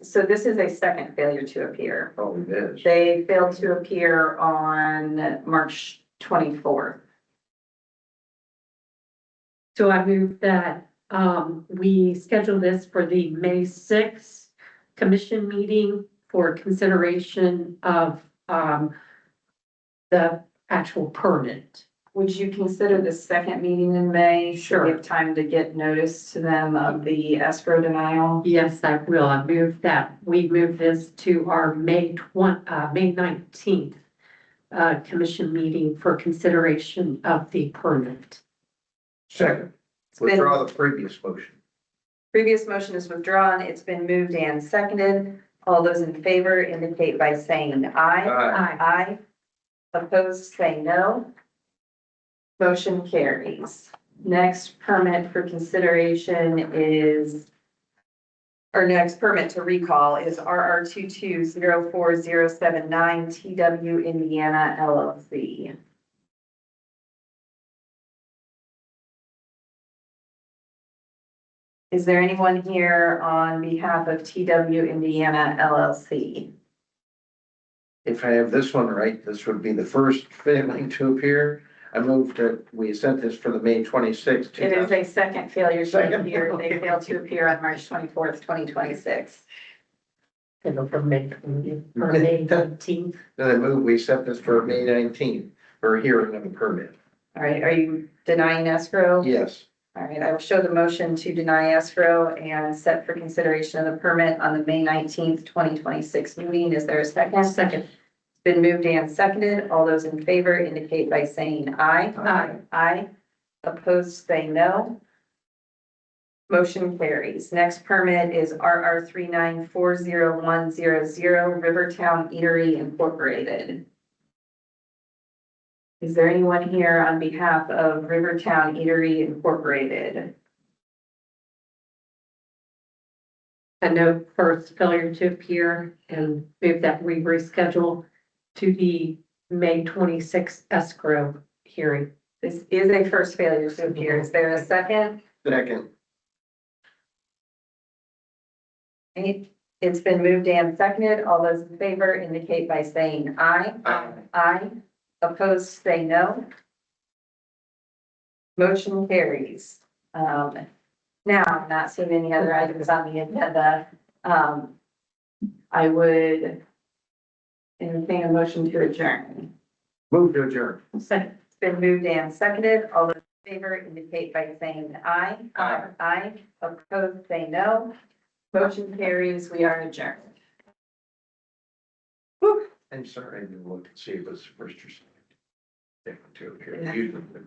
So this is a second failure to appear. Oh, it is. They failed to appear on March 24th. So I move that we schedule this for the May 6th commission meeting for consideration of the actual permit. Would you consider the second meeting in May? Sure. We have time to get notice to them of the escrow denial. Yes, I will. I move that. We move this to our May 19th commission meeting for consideration of the permit. Second. Withdraw the previous motion. Previous motion is withdrawn. It's been moved and seconded. All those in favor indicate by saying aye. Aye. Aye. Opposed, say no. Motion carries. Next permit for consideration is, or next permit to recall is RR 2204079 TW Indiana LLC. Is there anyone here on behalf of TW Indiana LLC? If I have this one right, this would be the first failing to appear. I move that we set this for the May 26th. It is a second failure to Second. appear. They failed to appear on March 24th, 2026. Scheduled for May 20th or May 19th. Then I move we set this for May 19th for a hearing of the permit. All right, are you denying escrow? Yes. All right, I will show the motion to deny escrow and set for consideration of the permit on the May 19th, 2026 meeting. Is there a second? Second. It's been moved and seconded. All those in favor indicate by saying aye. Aye. Aye. Opposed, say no. Motion carries. Next permit is RR 3940100 Rivertown Eatery Incorporated. Is there anyone here on behalf of Rivertown Eatery Incorporated? A note first failure to appear and move that we reschedule to the May 26th escrow hearing. This is a first failure to appear. Is there a second? Second. It's been moved and seconded. All those in favor indicate by saying aye. Aye. Aye. Opposed, say no. Motion carries. Now, I'm not seeing any other items on the agenda. I would entertain a motion to adjourn. Move to adjourn. Second. It's been moved and seconded. All those in favor indicate by saying aye. Aye. Aye. Opposed, say no. Motion carries. We are adjourned. I'm sorry, I didn't look to see if it was first or second. Second to appear. Usually